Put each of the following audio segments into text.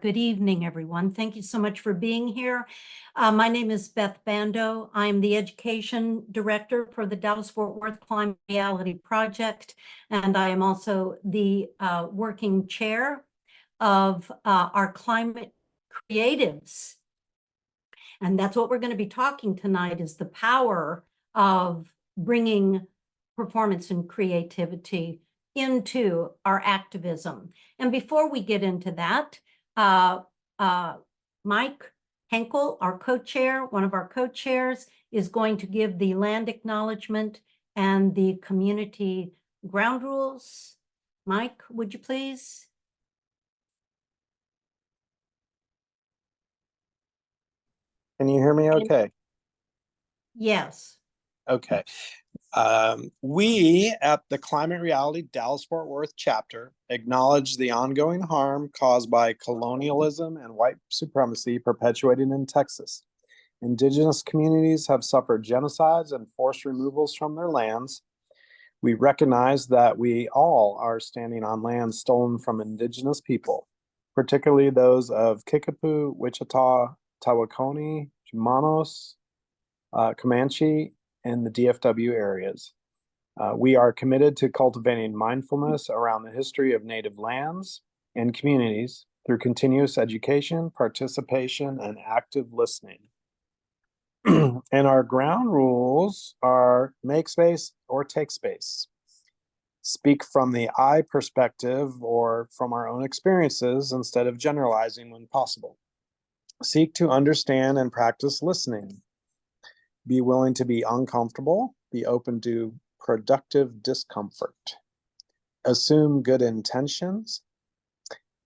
Good evening, everyone. Thank you so much for being here. My name is Beth Bando. I'm the Education Director for the Dallas-Fort Worth Climate Reality Project, and I am also the working chair of our Climate Creatives. And that's what we're going to be talking tonight, is the power of bringing performance and creativity into our activism. And before we get into that, Mike Henkel, our co-chair, one of our co-chairs, is going to give the land acknowledgement and the community ground rules. Mike, would you please? Can you hear me okay? Yes. Okay. We at the Climate Reality Dallas-Fort Worth chapter acknowledge the ongoing harm caused by colonialism and white supremacy perpetuating in Texas. Indigenous communities have suffered genocides and forced removals from their lands. We recognize that we all are standing on land stolen from Indigenous people, particularly those of Kickapoo, Wichita, Tawakoni, Jumanos, Comanche, and the DFW areas. We are committed to cultivating mindfulness around the history of Native lands and communities through continuous education, participation, and active listening. And our ground rules are make space or take space. Speak from the I perspective or from our own experiences instead of generalizing when possible. Seek to understand and practice listening. Be willing to be uncomfortable. Be open to productive discomfort. Assume good intentions.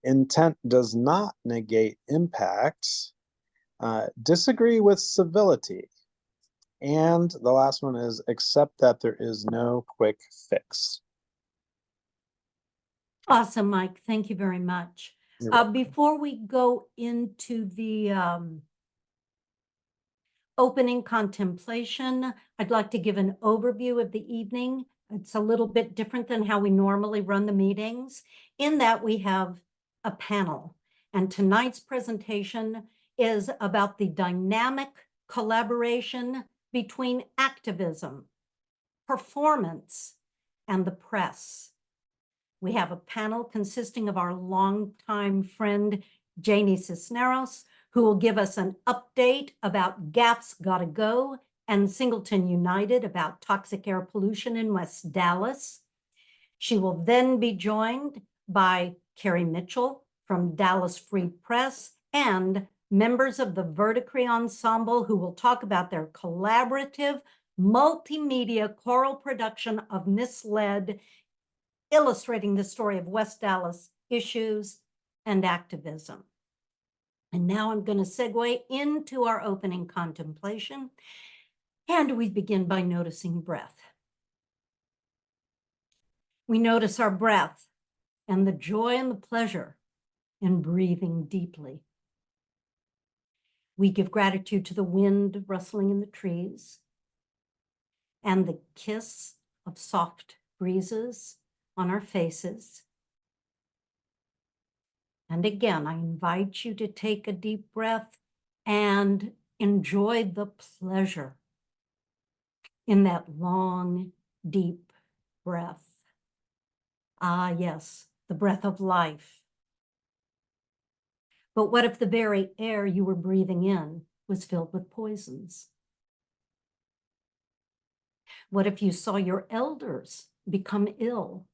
Intent does not negate impact. Disagree with civility. And the last one is accept that there is no quick fix. Awesome, Mike. Thank you very much. Before we go into the opening contemplation, I'd like to give an overview of the evening. It's a little bit different than how we normally run the meetings, in that we have a panel. And tonight's presentation is about the dynamic collaboration between activism, performance, and the press. We have a panel consisting of our longtime friend, Janie Cisneros, who will give us an update about GAF's Gotta Go and Singleton United about toxic air pollution in West Dallas. She will then be joined by Keri Mitchell from Dallas Free Press and members of the Verdigris Ensemble, who will talk about their collaborative multimedia choral production of Misled, illustrating the story of West Dallas issues and activism. And now I'm going to segue into our opening contemplation. And we begin by noticing breath. We notice our breath and the joy and the pleasure in breathing deeply. We give gratitude to the wind rustling in the trees and the kiss of soft breezes on our faces. And again, I invite you to take a deep breath and enjoy the pleasure in that long, deep breath. Ah, yes, the breath of life. But what if the very air you were breathing in was filled with poisons? What if you saw your elders become ill,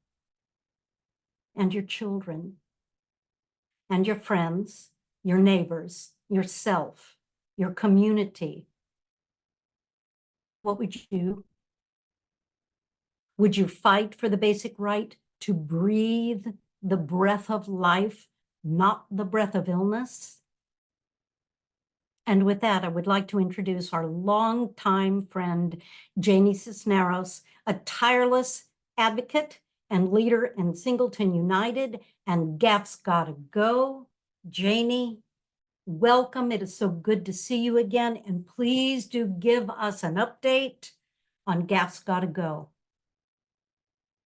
and your children, and your friends, your neighbors, yourself, your community? What would you do? Would you fight for the basic right to breathe the breath of life, not the breath of illness? And with that, I would like to introduce our longtime friend, Janie Cisneros, a tireless advocate and leader in Singleton United and GAF's Gotta Go. Janie, welcome. It is so good to see you again. And please do give us an update on GAF's Gotta Go.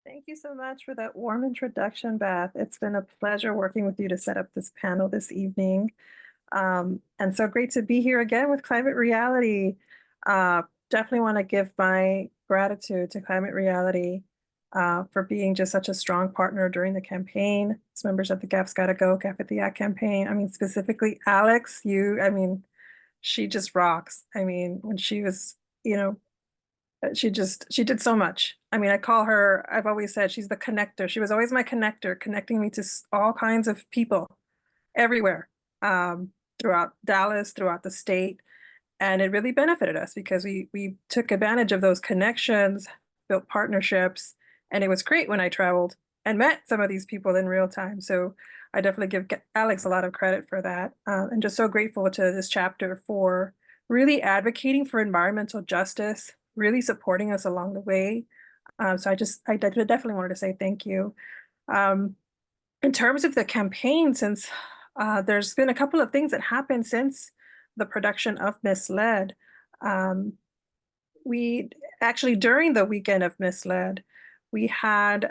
Thank you so much for that warm introduction, Beth. It's been a pleasure working with you to set up this panel this evening. And so great to be here again with Climate Reality. Definitely want to give my gratitude to Climate Reality for being just such a strong partner during the campaign. As members of the GAP's Gotta Go, Gap at the Act campaign. I mean, specifically Alex, she just rocks. I mean, when she was, she did so much. I mean, I've always said she's the connector. She was always my connector, connecting me to all kinds of people everywhere, throughout Dallas, throughout the state. And it really benefited us because we took advantage of those connections, built partnerships, and it was great when I traveled and met some of these people in real time. So I definitely give Alex a lot of credit for that. And just so grateful to this chapter for really advocating for environmental justice, really supporting us along the way. So I definitely wanted to say thank you. In terms of the campaign, since there's been a couple of things that happened since the production of Misled. We actually, during the weekend of Misled, we had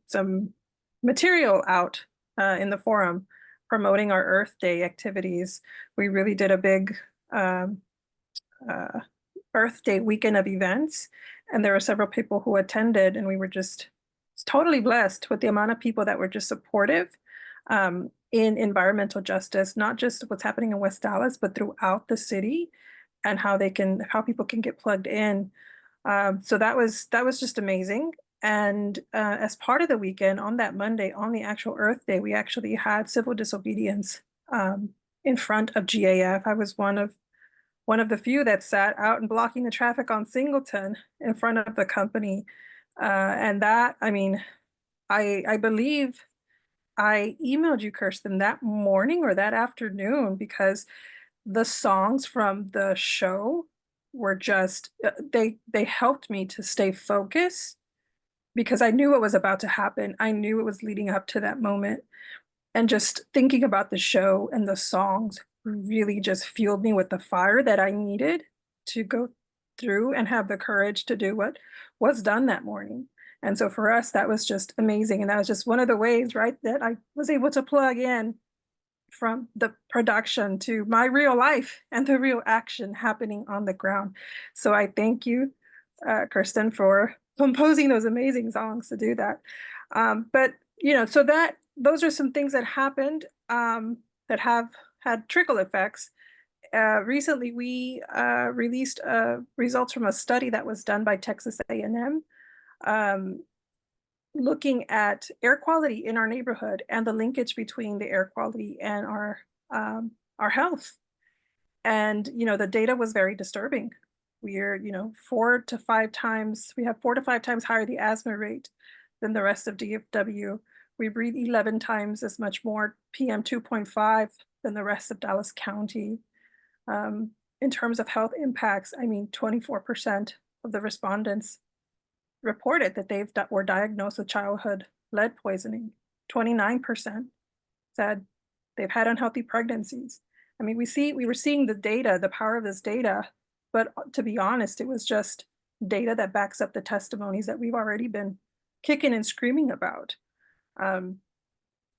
some material out in the forum promoting our Earth Day activities. We really did a big Earth Day weekend of events, and there were several people who attended, and we were just totally blessed with the amount of people that were just supportive in environmental justice, not just what's happening in West Dallas, but throughout the city, and how people can get plugged in. So that was just amazing. And as part of the weekend, on that Monday, on the actual Earth Day, we actually had civil disobedience in front of GAF. I was one of the few that sat out and blocking the traffic on Singleton in front of the company. And that, I mean, I believe I emailed you, Kirsten, that morning or that afternoon, because the songs from the show were just, they helped me to stay focused because I knew what was about to happen. I knew it was leading up to that moment. And just thinking about the show and the songs really just fueled me with the fire that I needed to go through and have the courage to do what was done that morning. And so for us, that was just amazing. And that was just one of the ways, right, that I was able to plug in from the production to my real life and the real action happening on the ground. So I thank you, Kirsten, for composing those amazing songs to do that. But, so those are some things that happened that have had trickle effects. Recently, we released results from a study that was done by Texas A&M, looking at air quality in our neighborhood and the linkage between the air quality and our health. And the data was very disturbing. We're 4 to 5 times, we have 4 to 5 times higher the asthma rate than the rest of DFW. We breathe 11 times as much more PM 2.5 than the rest of Dallas County. In terms of health impacts, I mean, 24% of the respondents reported that were diagnosed with childhood lead poisoning. 29% said they've had unhealthy pregnancies. I mean, we were seeing the data, the power of this data, but to be honest, it was just data that backs up the testimonies that we've already been kicking and screaming about.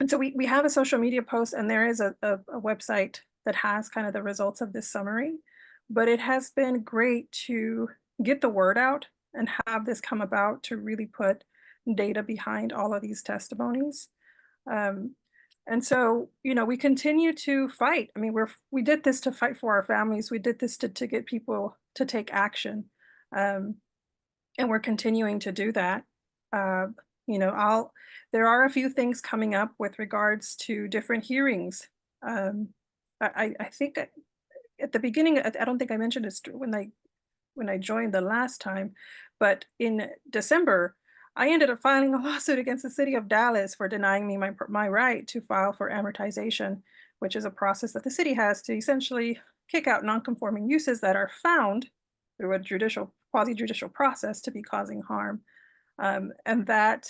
And so we have a social media post, and there is a website that has kind of the results of this summary, but it has been great to get the word out and have this come about to really put data behind all of these testimonies. And so, we continue to fight. I mean, we did this to fight for our families. We did this to get people to take action. And we're continuing to do that. There are a few things coming up with regards to different hearings. I think at the beginning, I don't think I mentioned this when I joined the last time, but in December, I ended up filing a lawsuit against the city of Dallas for denying me my right to file for amortization, which is a process that the city has to essentially kick out non-conforming uses that are found through a quasi-judicial process to be causing harm. And that,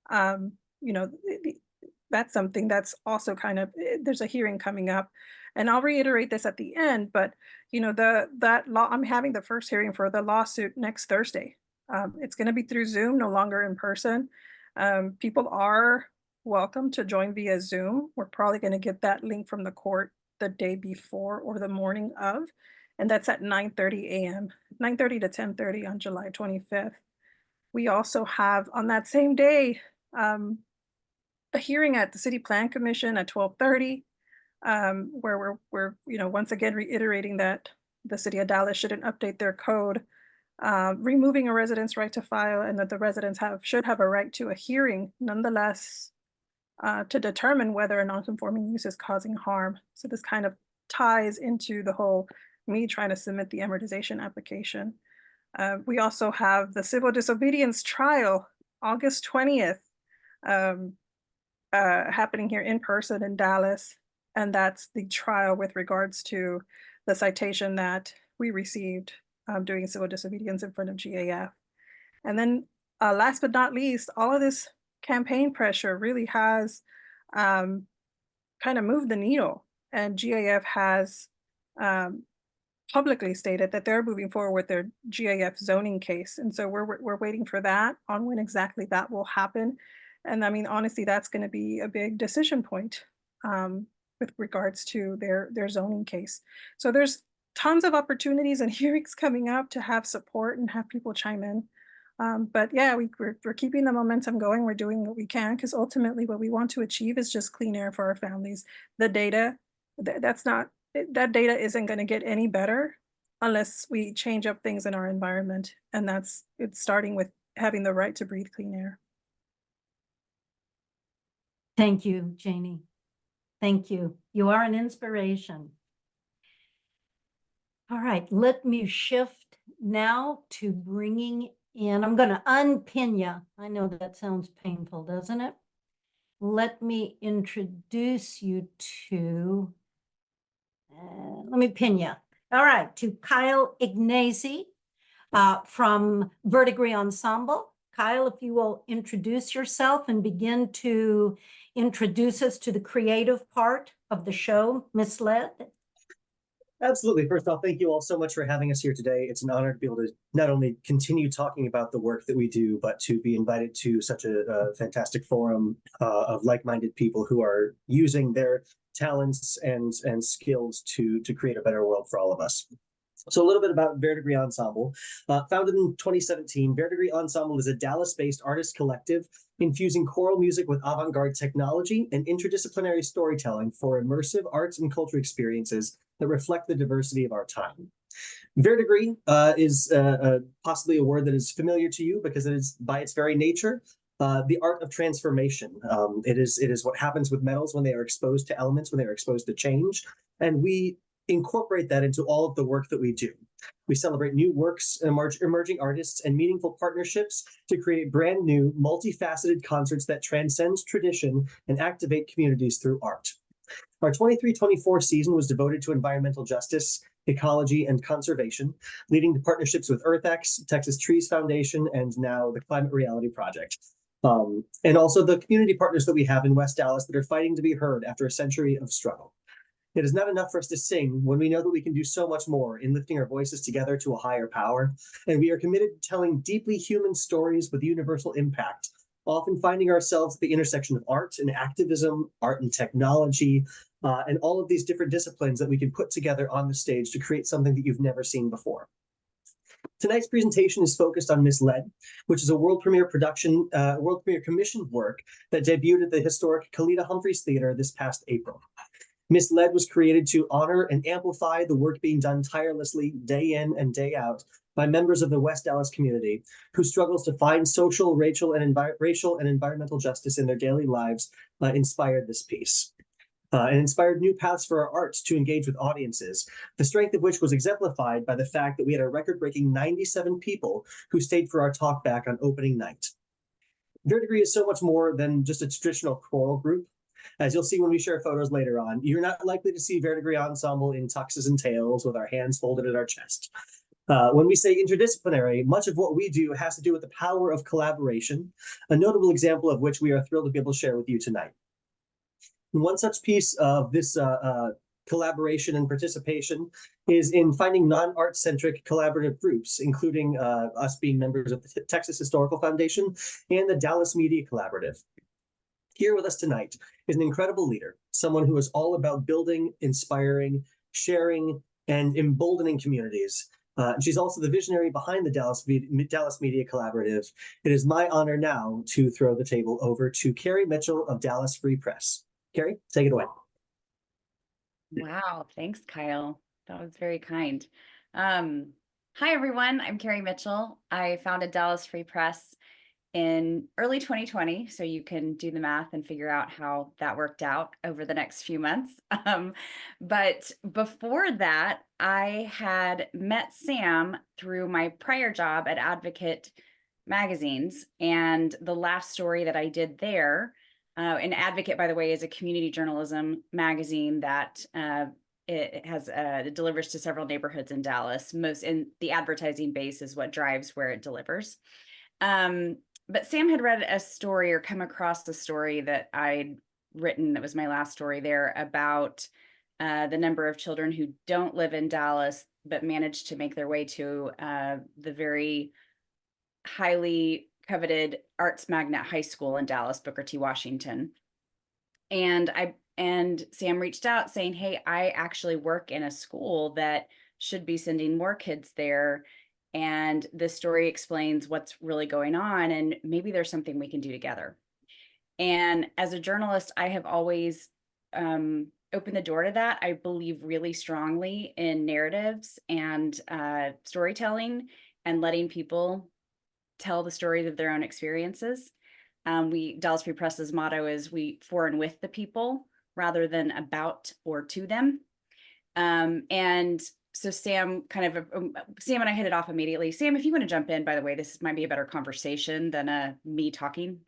that's something that's also kind of, there's a hearing coming up. And I'll reiterate this at the end, but that law, I'm having the first hearing for the lawsuit next Thursday. It's going to be through Zoom, no longer in person. People are welcome to join via Zoom. We're probably going to get that link from the court the day before or the morning of, and that's at 9:30 a.m., 9:30 to 10:30 on July 25th. We also have on that same day a hearing at the City Plan Commission at 12:30, where we're once again reiterating that the City of Dallas shouldn't update their code, removing a resident's right to file, and that the residents should have a right to a hearing nonetheless to determine whether a non-conforming use is causing harm. So this kind of ties into the whole me trying to submit the amortization application. We also have the civil disobedience trial, August 20th, happening here in person in Dallas. And that's the trial with regards to the citation that we received doing civil disobedience in front of GAF. And then last but not least, all of this campaign pressure really has kind of moved the needle. And GAF has publicly stated that they're moving forward with their GAF zoning case. And so we're waiting for that on when exactly that will happen. And I mean, honestly, that's going to be a big decision point with regards to their zoning case. So there's tons of opportunities and hearings coming up to have support and have people chime in. But yeah, we're keeping the momentum going. We're doing what we can because ultimately what we want to achieve is just clean air for our families. The data, that data isn't going to get any better unless we change up things in our environment. And it's starting with having the right to breathe clean air. Thank you, Janie. Thank you. You are an inspiration. All right, let me shift now to bringing in, I'm going to unpin you. I know that sounds painful, doesn't it? Let me introduce you to, let me pin you. All right, to Kyle Ignazi from Verdigris Ensemble. Kyle, if you will introduce yourself and begin to introduce us to the creative part of the show, Misled. Absolutely. First off, thank you all so much for having us here today. It's an honor to be able to not only continue talking about the work that we do, but to be invited to such a fantastic forum of like-minded people who are using their talents and skills to create a better world for all of us. So a little bit about Verdigris Ensemble. Founded in 2017, Verdigris Ensemble is a Dallas-based artist collective infusing choral music with avant-garde technology and interdisciplinary storytelling for immersive arts and culture experiences that reflect the diversity of our time. Verdigris is possibly a word that is familiar to you because it is, by its very nature, the art of transformation. It is what happens with metals when they are exposed to elements, when they are exposed to change, and we incorporate that into all of the work that we do. We celebrate new works, emerging artists, and meaningful partnerships to create brand new, multifaceted concerts that transcend tradition and activate communities through art. Our 23-24 season was devoted to environmental justice, ecology, and conservation, leading to partnerships with EarthX, Texas Trees Foundation, and now the Climate Reality Project. And also the community partners that we have in West Dallas that are fighting to be heard after a century of struggle. It is not enough for us to sing when we know that we can do so much more in lifting our voices together to a higher power. And we are committed to telling deeply human stories with universal impact, often finding ourselves at the intersection of art and activism, art and technology, and all of these different disciplines that we can put together on the stage to create something that you've never seen before. Tonight's presentation is focused on Misled, which is a world premiere production, world premiere commissioned work that debuted at the historic Kalita Humphreys Theater this past April. Misled was created to honor and amplify the work being done tirelessly day in and day out by members of the West Dallas community who struggles to find social, racial, and environmental justice in their daily lives inspired this piece. And inspired new paths for our arts to engage with audiences, the strength of which was exemplified by the fact that we had a record-breaking 97 people who stayed for our talk back on opening night. Verdigris is so much more than just a traditional choral group. As you'll see when we share photos later on, you're not likely to see Verdigris Ensemble in tuxes and tails with our hands folded at our chest. When we say interdisciplinary, much of what we do has to do with the power of collaboration, a notable example of which we are thrilled to be able to share with you tonight. And one such piece of this collaboration and participation is in finding non-art-centric collaborative groups, including us being members of the Texas Historical Foundation and the Dallas Media Collaborative. Here with us tonight is an incredible leader, someone who is all about building, inspiring, sharing, and emboldening communities. She's also the visionary behind the Dallas Media Collaborative. It is my honor now to throw the table over to Keri Mitchell of Dallas Free Press. Keri, take it away. Wow, thanks, Kyle. That was very kind. Hi, everyone. I'm Keri Mitchell. I founded Dallas Free Press in early 2020, so you can do the math and figure out how that worked out over the next few months. But before that, I had met Sam through my prior job at Advocate magazines, and the last story that I did there, and Advocate, by the way, is a community journalism magazine that it delivers to several neighborhoods in Dallas. Most in the advertising base is what drives where it delivers. But Sam had read a story or come across the story that I'd written, that was my last story there, about the number of children who don't live in Dallas but manage to make their way to the very highly coveted arts magnet high school in Dallas, Booker T. Washington. And Sam reached out saying, hey, I actually work in a school that should be sending more kids there. And this story explains what's really going on, and maybe there's something we can do together. And as a journalist, I have always opened the door to that. I believe really strongly in narratives and storytelling and letting people tell the stories of their own experiences. Dallas Free Press's motto is we for and with the people rather than about or to them. And so Sam and I hit it off immediately. Sam, if you want to jump in, by the way, this might be a better conversation than me talking.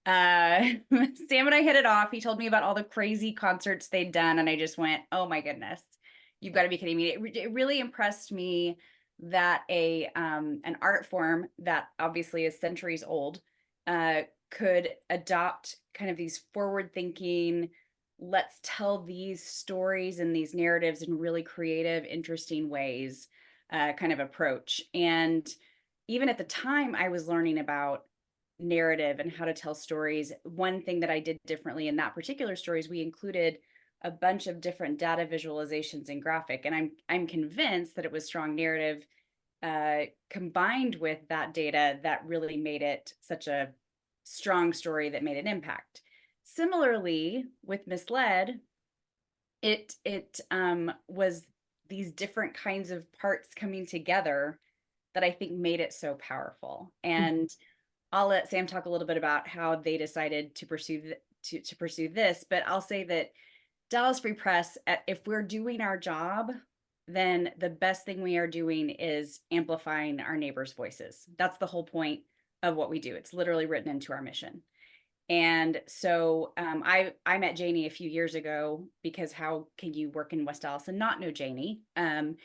Sam and I hit it off. He told me about all the crazy concerts they'd done, and I just went, oh my goodness, you've got to be kidding me. It really impressed me that an art form that obviously is centuries old could adopt kind of these forward-thinking, let's tell these stories and these narratives in really creative, interesting ways kind of approach. And even at the time I was learning about narrative and how to tell stories, one thing that I did differently in that particular story is we included a bunch of different data visualizations and graphic. And I'm convinced that it was strong narrative combined with that data that really made it such a strong story that made an impact. Similarly, with Misled, it was these different kinds of parts coming together that I think made it so powerful. And I'll let Sam talk a little bit about how they decided to pursue this, but I'll say that Dallas Free Press, if we're doing our job, then the best thing we are doing is amplifying our neighbors' voices. That's the whole point of what we do. It's literally written into our mission. And so I met Janie a few years ago, because how can you work in West Dallas and not know Janie? And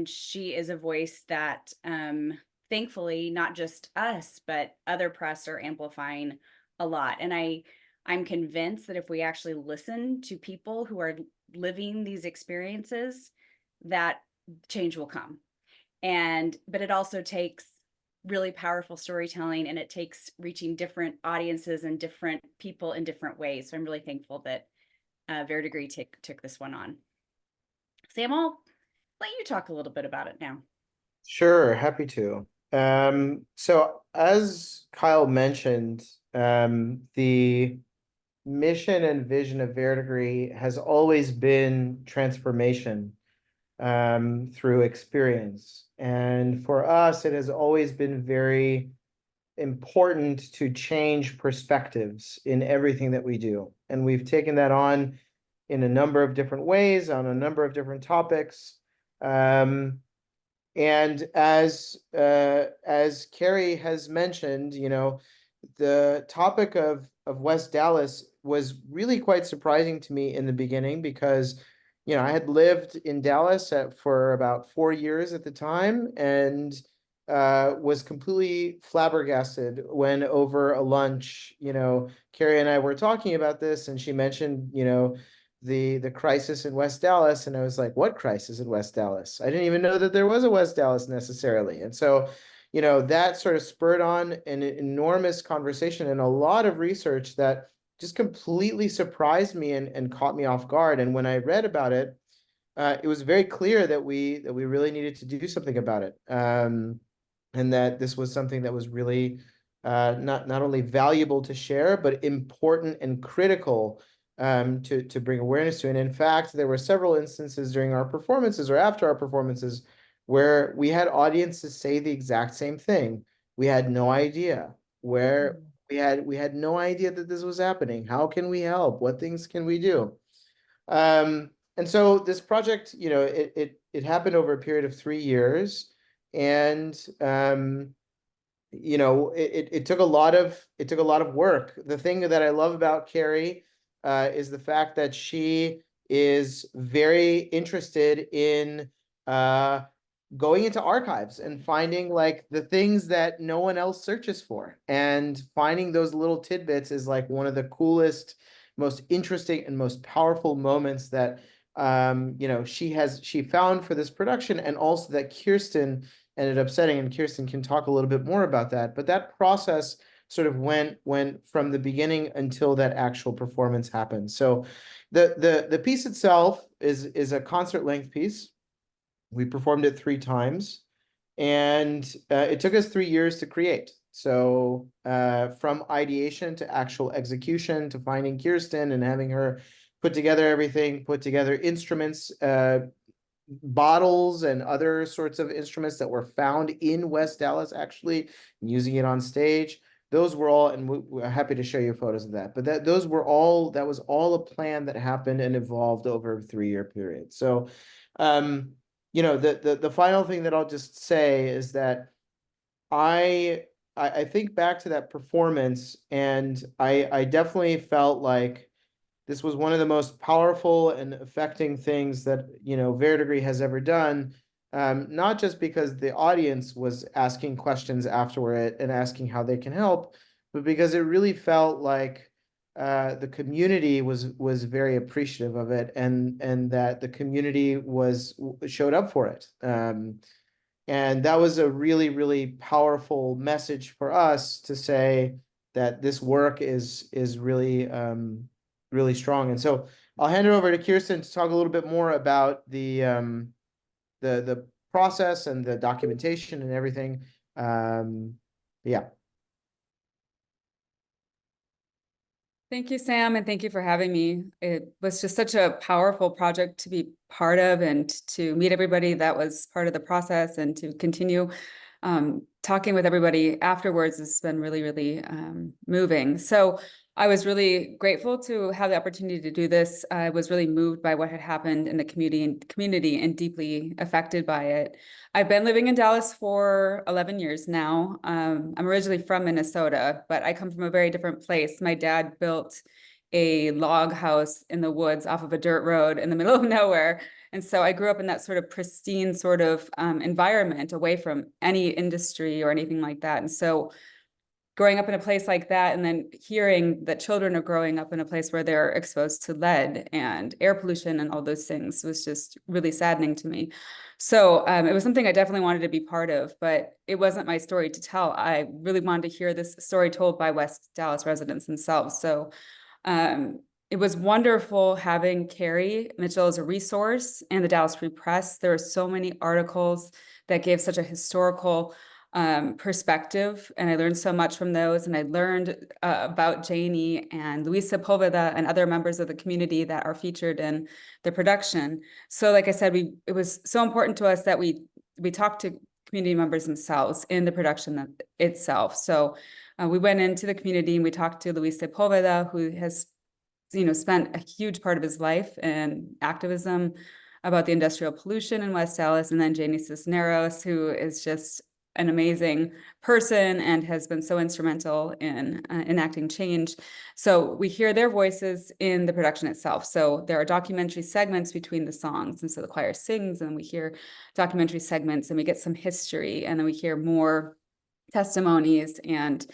she is a voice that thankfully not just us, but other press are amplifying a lot. And I'm convinced that if we actually listen to people who are living these experiences, that change will come. But it also takes really powerful storytelling, and it takes reaching different audiences and different people in different ways. So I'm really thankful that Verdigris took this one on. Sam, I'll let you talk a little bit about it now. Sure, happy to. So as Kyle mentioned, the mission and vision of Verdigris has always been transformation through experience. And for us, it has always been very important to change perspectives in everything that we do. And we've taken that on in a number of different ways, on a number of different topics. And as Keri has mentioned, the topic of West Dallas was really quite surprising to me in the beginning, because I had lived in Dallas for about 4 years at the time, and was completely flabbergasted when over a lunch, Keri and I were talking about this, and she mentioned, the crisis in West Dallas, and I was like, what crisis in West Dallas? I didn't even know that there was a West Dallas necessarily. And so, that sort of spurred on an enormous conversation and a lot of research that just completely surprised me and caught me off guard. And when I read about it, it was very clear that we really needed to do something about it, and that this was something that was really not only valuable to share, but important and critical to bring awareness to. And in fact, there were several instances during our performances or after our performances where we had audiences say the exact same thing. We had no idea where we had no idea that this was happening. How can we help? What things can we do? And so this project, it happened over a period of 3 years, and it took a lot of work. The thing that I love about Keri is the fact that she is very interested in going into archives and finding like the things that no one else searches for, and finding those little tidbits is like one of the coolest, most interesting, and most powerful moments that she found for this production, and also that Kirsten ended up setting, and Kirsten can talk a little bit more about that. But that process sort of went from the beginning until that actual performance happened. So the piece itself is a concert length piece. We performed it 3 times, and it took us 3 years to create. So from ideation to actual execution, to finding Kirsten and having her put together everything, put together instruments, bottles and other sorts of instruments that were found in West Dallas, actually, and using it on stage. Those were all, and we're happy to show you photos of that. But that was all a plan that happened and evolved over a 3-year period. So, the final thing that I'll just say is that I think back to that performance, and I definitely felt like this was one of the most powerful and affecting things that, Verdigris has ever done. Not just because the audience was asking questions afterward and asking how they can help, but because it really felt like the community was very appreciative of it, and that the community showed up for it. And that was a really, really powerful message for us to say that this work is really really strong. And so I'll hand it over to Kirsten to talk a little bit more about the process and the documentation and everything. Yeah. Thank you, Sam, and thank you for having me. It was just such a powerful project to be part of, and to meet everybody that was part of the process, and to continue talking with everybody afterwards has been really, really moving. So I was really grateful to have the opportunity to do this. I was really moved by what had happened in the community and deeply affected by it. I've been living in Dallas for 11 years now. I'm originally from Minnesota, but I come from a very different place. My dad built a log house in the woods off of a dirt road in the middle of nowhere. And so I grew up in that sort of pristine sort of environment, away from any industry or anything like that. And so growing up in a place like that, and then hearing that children are growing up in a place where they're exposed to lead and air pollution and all those things, was just really saddening to me. So it was something I definitely wanted to be part of, but it wasn't my story to tell. I really wanted to hear this story told by West Dallas residents themselves. So it was wonderful having Keri Mitchell as a resource, and the Dallas Free Press. There are so many articles that gave such a historical perspective, and I learned so much from those. And I learned about Janie and Sepulveda and other members of the community that are featured in the production. So like I said, it was so important to us that we talked to community members themselves in the production itself. So we went into the community and we talked to Sepulveda, who has spent a huge part of his life in activism about the industrial pollution in West Dallas, and then Janie Cisneros, who is just an amazing person and has been so instrumental in enacting change. So we hear their voices in the production itself. So there are documentary segments between the songs. And so the choir sings, and we hear documentary segments, and we get some history, and then we hear more testimonies. And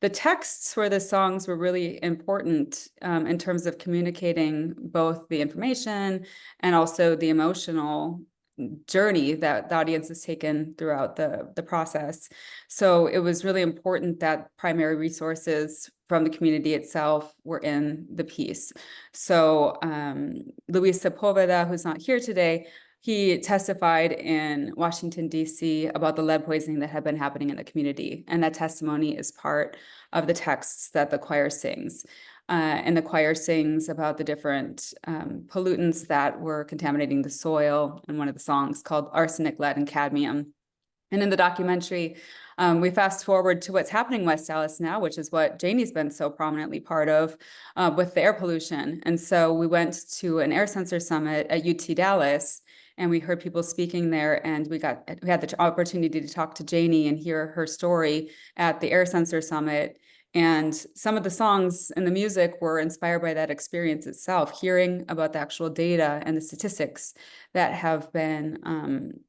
the texts for the songs were really important in terms of communicating both the information and also the emotional journey that the audience has taken throughout the process. So it was really important that primary resources from the community itself were in the piece. So Luis Sepulveda, who's not here today, he testified in Washington, D.C. about the lead poisoning that had been happening in the community. And that testimony is part of the texts that the choir sings. And the choir sings about the different pollutants that were contaminating the soil in one of the songs called Arsenic, Lead, and Cadmium. And in the documentary, we fast forward to what's happening in West Dallas now, which is what Janie's been so prominently part of with the air pollution. And so we went to an air sensor summit at UT Dallas, and we heard people speaking there, and we had the opportunity to talk to Janie and hear her story at the air sensor summit. And some of the songs and the music were inspired by that experience itself, hearing about the actual data and the statistics that have been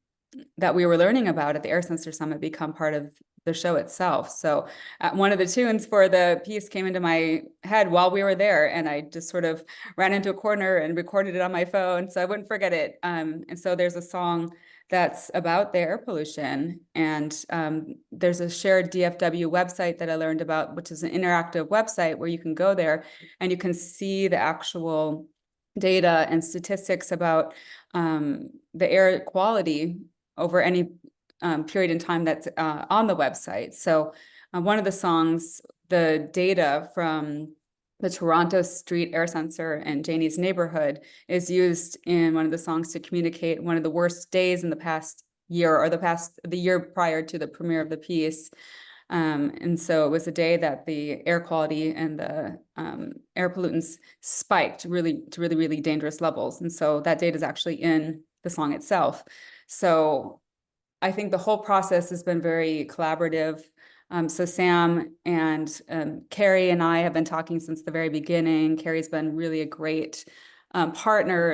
that we were learning about at the Air Sensor Summit become part of the show itself. So one of the tunes for the piece came into my head while we were there, and I just sort of ran into a corner and recorded it on my phone so I wouldn't forget it. And so there's a song that's about the air pollution, and there's a shared DFW website that I learned about, which is an interactive website where you can go there and you can see the actual data and statistics about the air quality over any period in time that's on the website. So one of the songs, the data from the Toronto Street Air Sensor in Janie's neighborhood is used in one of the songs to communicate one of the worst days in the past year, or the year prior to the premiere of the piece. And so it was a day that the air quality and the air pollutants spiked to really dangerous levels. And so that data is actually in the song itself. So I think the whole process has been very collaborative. So Sam and Keri and I have been talking since the very beginning. Keri's been really a great partner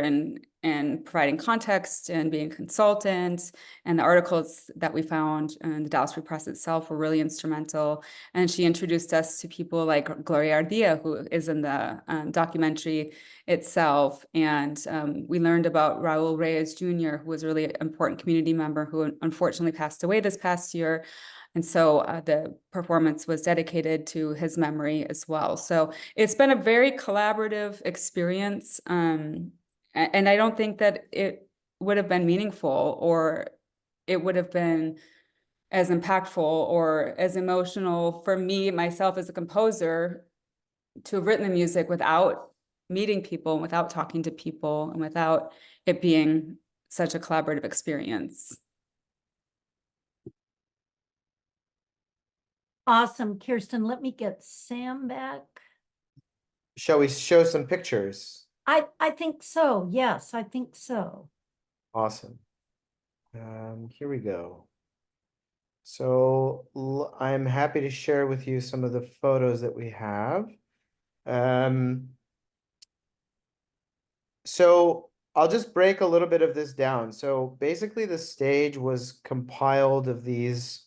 and providing context and being a consultant, and the articles that we found in the Dallas Free Press itself were really instrumental. And she introduced us to people like Gloria Ardilla, who is in the documentary itself. And we learned about Raul Reyes Jr., who was a really important community member who unfortunately passed away this past year. And so the performance was dedicated to his memory as well. So it's been a very collaborative experience. And I don't think that it would have been meaningful, or it would have been as impactful or as emotional for me, myself as a composer, to have written the music without meeting people, and without talking to people, and without it being such a collaborative experience. Awesome, Kirsten. Let me get Sam back. Shall we show some pictures? I think so. Yes, I think so. Awesome. Here we go. So I'm happy to share with you some of the photos that we have. So I'll just break a little bit of this down. So basically the stage was compiled of these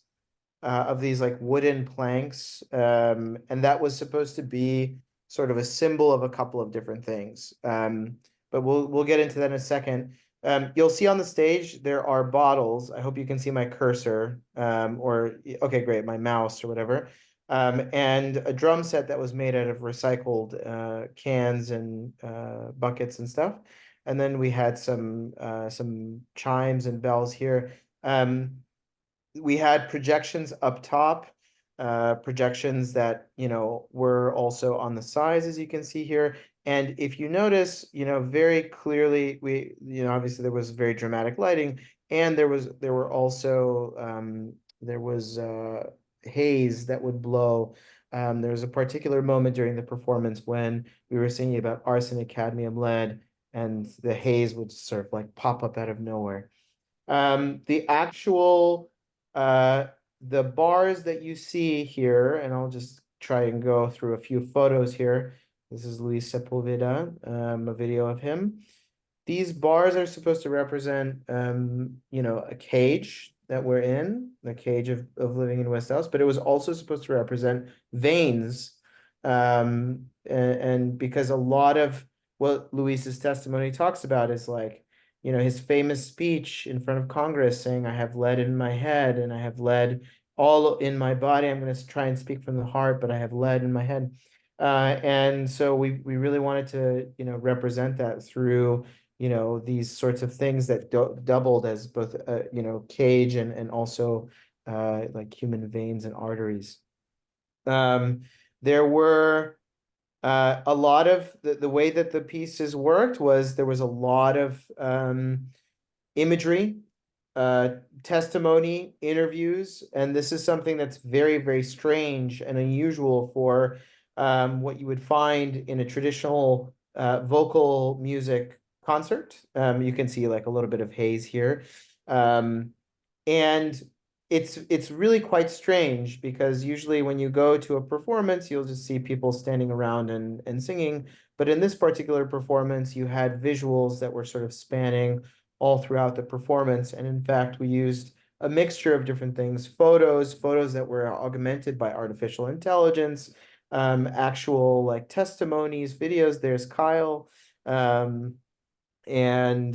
like wooden planks, and that was supposed to be sort of a symbol of a couple of different things. But we'll get into that in a second. You'll see on the stage there are bottles. I hope you can see my cursor, okay, great, my mouse or whatever. And a drum set that was made out of recycled cans and buckets and stuff. And then we had some chimes and bells here. We had projections up top, projections that, were also on the sides, as you can see here. And if you notice, very clearly, obviously there was very dramatic lighting, and there was haze that would blow. There was a particular moment during the performance when we were singing about arsenic, cadmium, lead, and the haze would sort of like pop up out of nowhere. The actual the bars that you see here, and I'll just try and go through a few photos here. This is Luis Sepulveda, a video of him. These bars are supposed to represent, a cage that we're in, the cage of living in West Dallas, but it was also supposed to represent veins. And because a lot of what Luis's testimony talks about is like, you know, his famous speech in front of Congress saying, I have lead in my head and I have lead all in my body. I'm going to try and speak from the heart, but I have lead in my head. And so we really wanted to, you know, represent that through, you know, these sorts of things that doubled as both, you know, cage and also like human veins and arteries. There were a lot of the way that the pieces worked was there was a lot of imagery, testimony, interviews, and this is something that's very, very strange and unusual for what you would find in a traditional vocal music concert. You can see like a little bit of haze here. And it's really quite strange because usually when you go to a performance, you'll just see people standing around and singing. But in this particular performance, you had visuals that were sort of spanning all throughout the performance. And in fact, we used a mixture of different things, photos that were augmented by artificial intelligence, actual like testimonies, videos. There's Kyle, and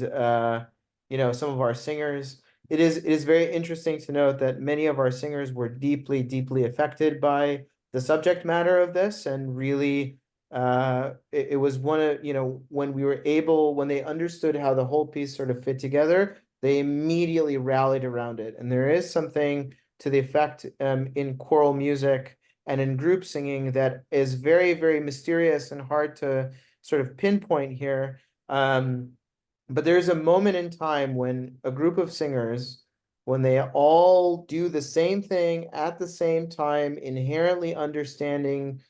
you know, some of our singers. It is very interesting to note that many of our singers were deeply, deeply affected by the subject matter of this, and really, it was one of, you know, when they understood how the whole piece sort of fit together, they immediately rallied around it. And there is something to the effect in choral music and in group singing that is very, very mysterious and hard to sort of pinpoint here. But there's a moment in time when a group of singers, when they all do the same thing at the same time, inherently understanding,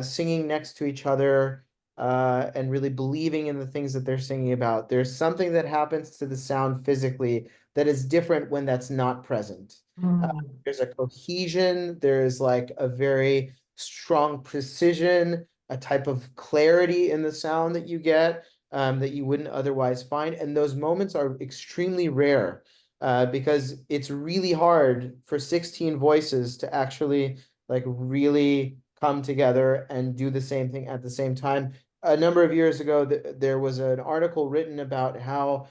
singing next to each other, and really believing in the things that they're singing about, there's something that happens to the sound physically that is different when that's not present. There's a cohesion, there's like a very strong precision, a type of clarity in the sound that you get, that you wouldn't otherwise find. And those moments are extremely rare, because it's really hard for 16 voices to actually like really come together and do the same thing at the same time. A number of years ago, there was an article written about how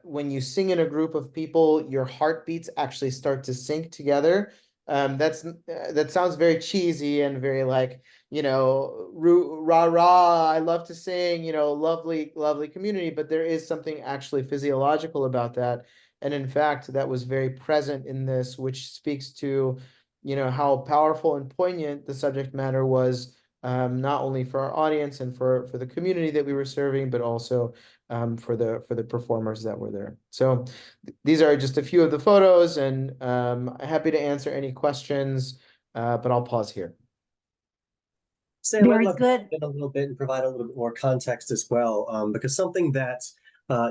when you sing in a group of people, your heartbeats actually start to sync together. That sounds very cheesy and very like, you know, rah rah, I love to sing, you know, lovely, lovely community, but there is something actually physiological about that. And in fact, that was very present in this, which speaks to, you know, how powerful and poignant the subject matter was, not only for our audience and for the community that we were serving, but also for the performers that were there. So these are just a few of the photos, and happy to answer any questions, but I'll pause here. Sam, Very I'd love good. to a little bit and provide a little bit more context as well, because something that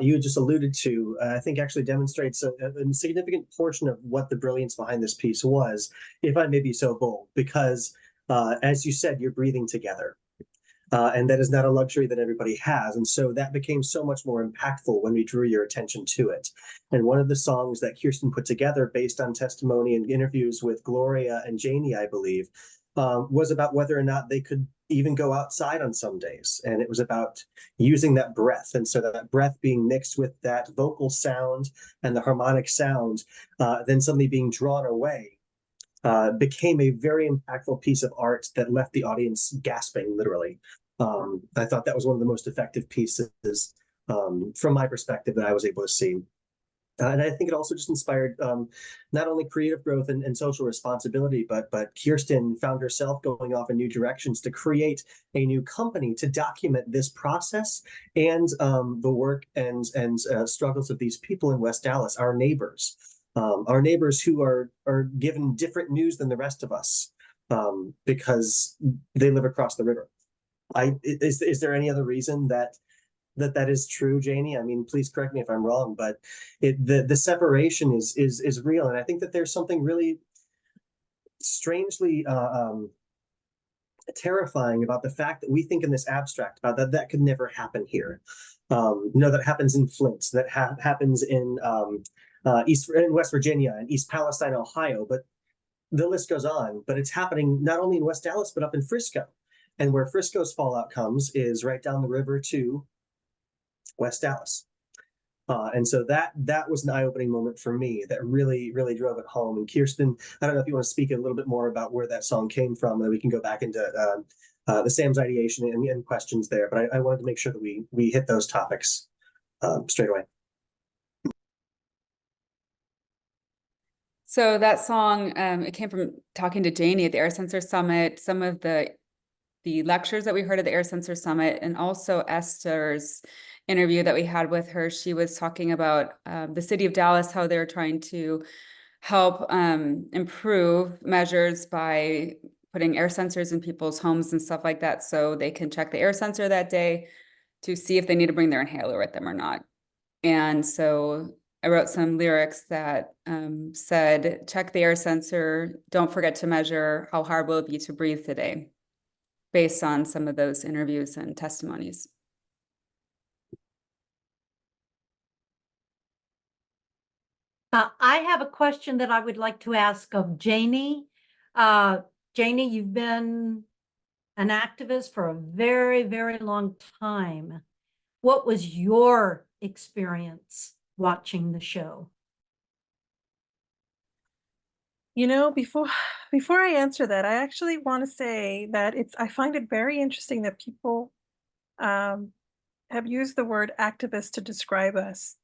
you just alluded to, I think actually demonstrates a significant portion of what the brilliance behind this piece was, if I may be so bold, because as you said, you're breathing together. And that is not a luxury that everybody has. And so that became so much more impactful when we drew your attention to it. And one of the songs that Kirsten put together based on testimony and interviews with Gloria and Janie, I believe, was about whether or not they could even go outside on some days. And it was about using that breath. And so that breath being mixed with that vocal sound and the harmonic sound, then suddenly being drawn away, became a very impactful piece of art that left the audience gasping, literally. I thought that was one of the most effective pieces, from my perspective, that I was able to see. And I think it also just inspired not only creative growth and social responsibility, but Kirsten found herself going off in new directions to create a new company to document this process and the work and struggles of these people in West Dallas, our neighbors who are given different news than the rest of us, because they live across the river. Is there any other reason that is true, Janie? I mean, please correct me if I'm wrong, but the separation is real, and I think that there's something really strangely terrifying about the fact that we think in this abstract about that could never happen here. That happens in Flint, that happens in in West Virginia and East Palestine, Ohio, but the list goes on. But it's happening not only in West Dallas, but up in Frisco. And where Frisco's fallout comes is right down the river to West Dallas. And so that was an eye-opening moment for me that really, really drove it home. And Kirsten, I don't know if you want to speak a little bit more about where that song came from, and then we can go back into the Sam's ideation and questions there. But I wanted to make sure that we hit those topics straight away. So that song, it came from talking to Janie at the Air Sensor Summit, some of the lectures that we heard at the Air Sensor Summit, and also Esther's interview that we had with her. She was talking about the city of Dallas, how they're trying to help improve measures by putting air sensors in people's homes and stuff like that, so they can check the air sensor that day to see if they need to bring their inhaler with them or not. And so I wrote some lyrics that said, check the air sensor, don't forget to measure, how hard will it be to breathe today, based on some of those interviews and testimonies. I have a question that I would like to ask of Janie. Janie, you've been an activist for a very, very long time. What was your experience watching the show? You know, before I answer that, I actually want to say that I find it very interesting that people have used the word activist to describe us.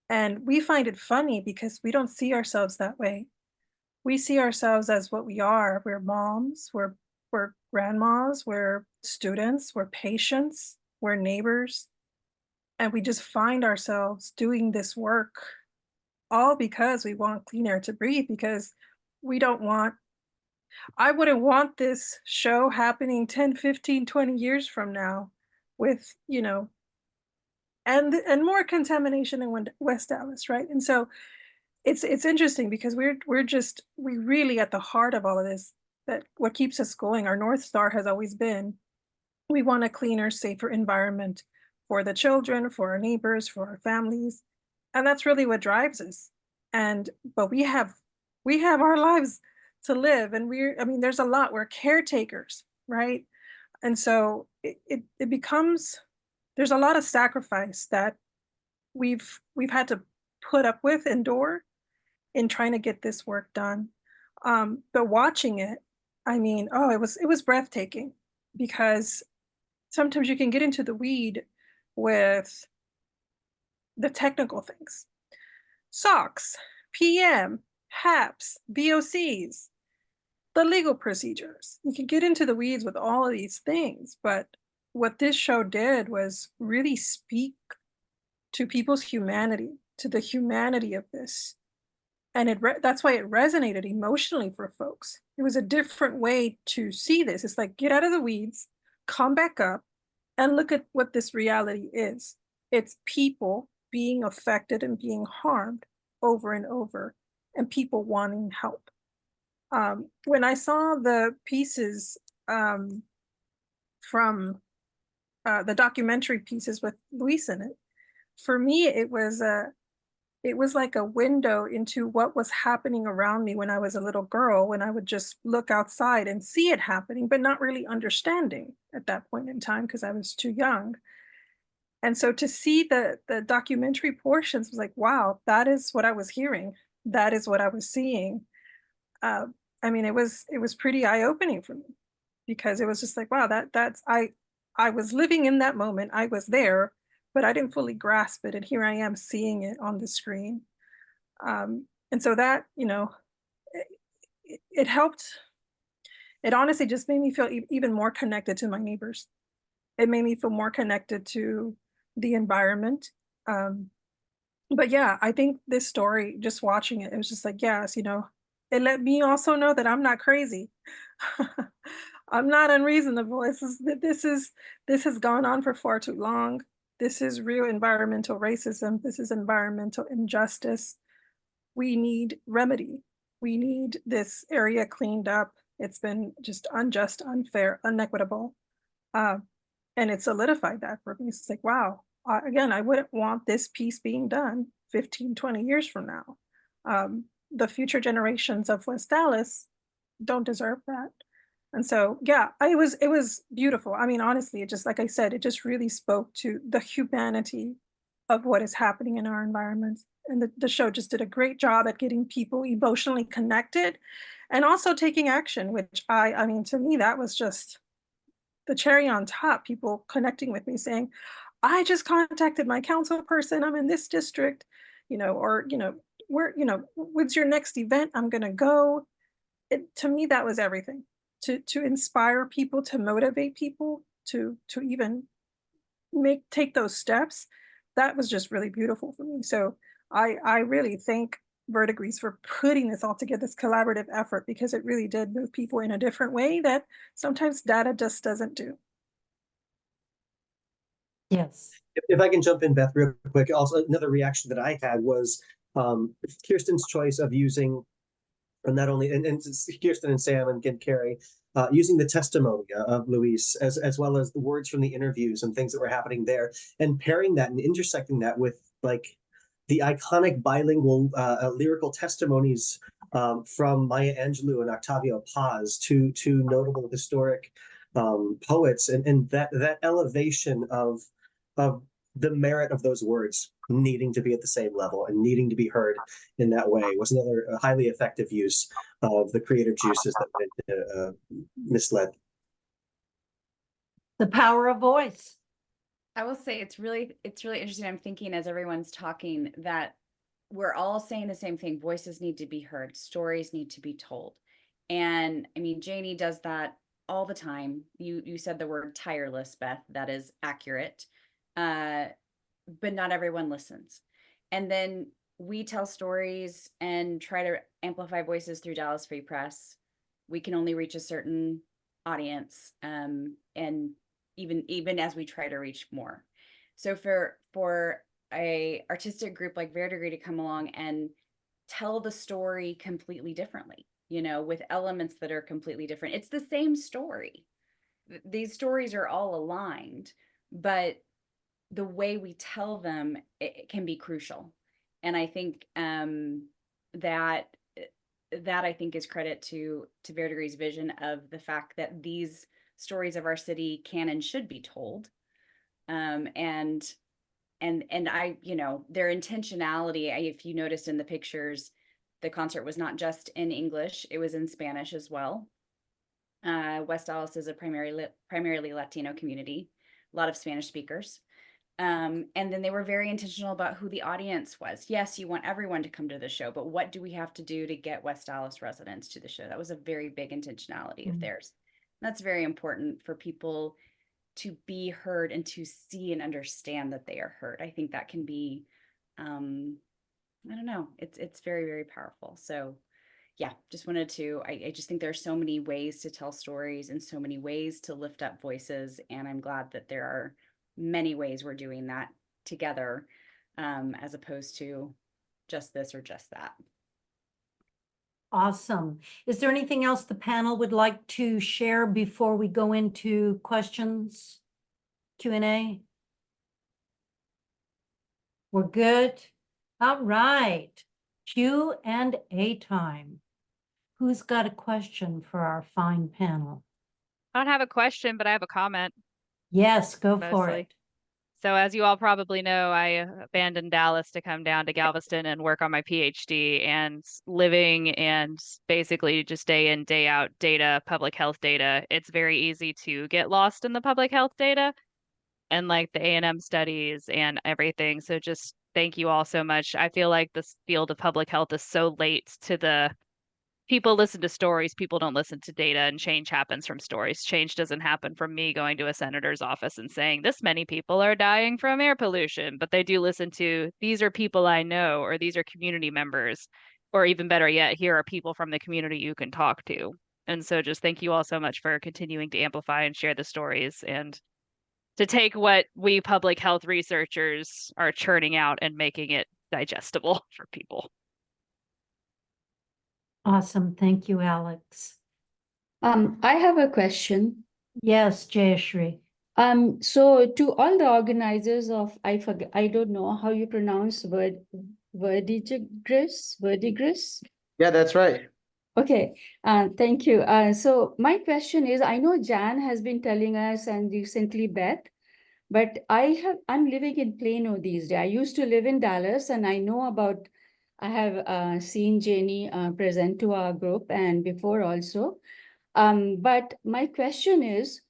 And we find it funny because we don't see ourselves that way. We see ourselves as what we are. We're moms, we're grandmas, we're students, we're patients, we're neighbors. And we just find ourselves doing this work all because we want clean air to breathe, because I wouldn't want this show happening 10, 15, 20 years from now with, you know, and more contamination in West Dallas, right? And so it's interesting because we really at the heart of all of this, that what keeps us going, our North Star has always been, we want a cleaner, safer environment for the children, for our neighbors, for our families. And that's really what drives us. But we have our lives to live, and there's a lot, we're caretakers, right? And so it becomes, there's a lot of sacrifice that we've had to put up with, endure, in trying to get this work done. But watching it, it was breathtaking, because sometimes you can get into the weed with the technical things. SOX, PM, HAPs, VOCs, the legal procedures. You can get into the weeds with all of these things, but what this show did was really speak to people's humanity, to the humanity of this. And that's why it resonated emotionally for folks. It was a different way to see this. It's like, get out of the weeds, come back up, and look at what this reality is. It's people being affected and being harmed over and over, and people wanting help. When I saw the pieces from the documentary pieces with Luis in it, for me, it was like a window into what was happening around me when I was a little girl, when I would just look outside and see it happening, but not really understanding at that point in time because I was too young. And so to see the documentary portions was like, wow, that is what I was hearing. That is what I was seeing. It was pretty eye-opening for me, because it was just like, wow, I was living in that moment. I was there, but I didn't fully grasp it. And here I am seeing it on the screen. And so that, it helped. It honestly just made me feel even more connected to my neighbors. It made me feel more connected to the environment. But yeah, I think this story, just watching it, it was just like, yes, it let me also know that I'm not crazy. I'm not unreasonable. This has gone on for far too long. This is real environmental racism. This is environmental injustice. We need remedy. We need this area cleaned up. It's been just unjust, unfair, inequitable. And it solidified that for me. It's like, wow, again, I wouldn't want this piece being done 15, 20 years from now. The future generations of West Dallas don't deserve that. And so, yeah, it was beautiful. I mean, honestly, it just, like I said, it just really spoke to the humanity of what is happening in our environments. And the show just did a great job at getting people emotionally connected and also taking action, which I mean, to me, that was just the cherry on top, people connecting with me saying, I just contacted my council person, I'm in this district, or, where, when's your next event? I'm going to go. To me, that was everything. To inspire people, to motivate people, to even take those steps. That was just really beautiful for me. So I really thank Verdigris for putting this all together, this collaborative effort, because it really did move people in a different way that sometimes data just doesn't do. Yes. If I can jump in, Beth, real quick. Also, another reaction that I had was Kirsten's choice of using, and not only, and Kirsten and Sam and Keri, using the testimony of Luis, as well as the words from the interviews and things that were happening there, and pairing that and intersecting that with like the iconic bilingual lyrical testimonies from Maya Angelou and Octavio Paz, two notable historic poets, and that elevation of the merit of those words needing to be at the same level and needing to be heard in that way was another highly effective use of the creative juices that misled. The power of voice. I will say it's really interesting. I'm thinking as everyone's talking that we're all saying the same thing. Voices need to be heard. Stories need to be told. And I mean, Janie does that all the time. You said the word tireless, Beth. That is accurate. But not everyone listens. And then we tell stories and try to amplify voices through Dallas Free Press. We can only reach a certain audience. And even as we try to reach more. So for a artistic group like Verdigris to come along and tell the story completely differently, with elements that are completely different. It's the same story. These stories are all aligned, but the way we tell them, it can be crucial. And I think that I think is credit to Verdigris' vision of the fact that these stories of our city can and should be told. And I, their intentionality, if you noticed in the pictures, the concert was not just in English, it was in Spanish as well. West Dallas is a primarily Latino community, a lot of Spanish speakers. And then they were very intentional about who the audience was. Yes, you want everyone to come to the show, but what do we have to do to get West Dallas residents to the show? That was a very big intentionality of theirs. And that's very important for people to be heard and to see and understand that they are heard. I think that can be, I don't know, it's very, very powerful. So yeah, just wanted to, I just think there are so many ways to tell stories and so many ways to lift up voices. And I'm glad that there are many ways we're doing that together, as opposed to just this or just that. Awesome. Is there anything else the panel would like to share before we go into questions, Q&A? We're good? All right. Q&A time. Who's got a question for our fine panel? I don't have a question, but I have a comment. Yes, go for Mostly. it. So as you all probably know, I abandoned Dallas to come down to Galveston and work on my PhD, and living and basically just day in, day out data, public health data. It's very easy to get lost in the public health data and like the A&M studies and everything. So just thank you all so much. I feel like this field of public health is so late to the people listen to stories, people don't listen to data, and change happens from stories. Change doesn't happen from me going to a senator's office and saying this many people are dying from air pollution, but they do listen to these are people I know, or these are community members, or even better yet, here are people from the community you can talk to. And so just thank you all so much for continuing to amplify and share the stories and to take what we public health researchers are churning out and making it digestible for people. Awesome. Thank you, Alex. I have a question. Yes, Jayashri. So to all the organizers of, I don't know how you pronounce the word, Verdigris? Yeah, that's right. Okay, thank you. So my question is, I know Jan has been telling us and recently Beth, but I'm living in Plano these days. I used to live in Dallas and I have seen Janie present to our group and before also. But my question is,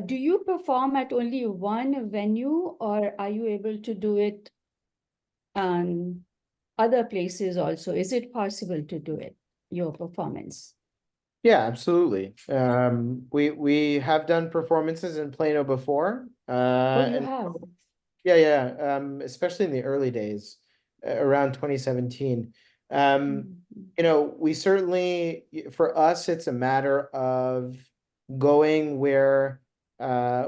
do you perform at only one venue or are you able to do it other places also? Is it possible to do it, your performance? Yeah, absolutely. We have done performances in Plano before. Oh, you And have? yeah, especially in the early days, around 2017. Mhm. You know, we certainly, for us, it's a matter of going where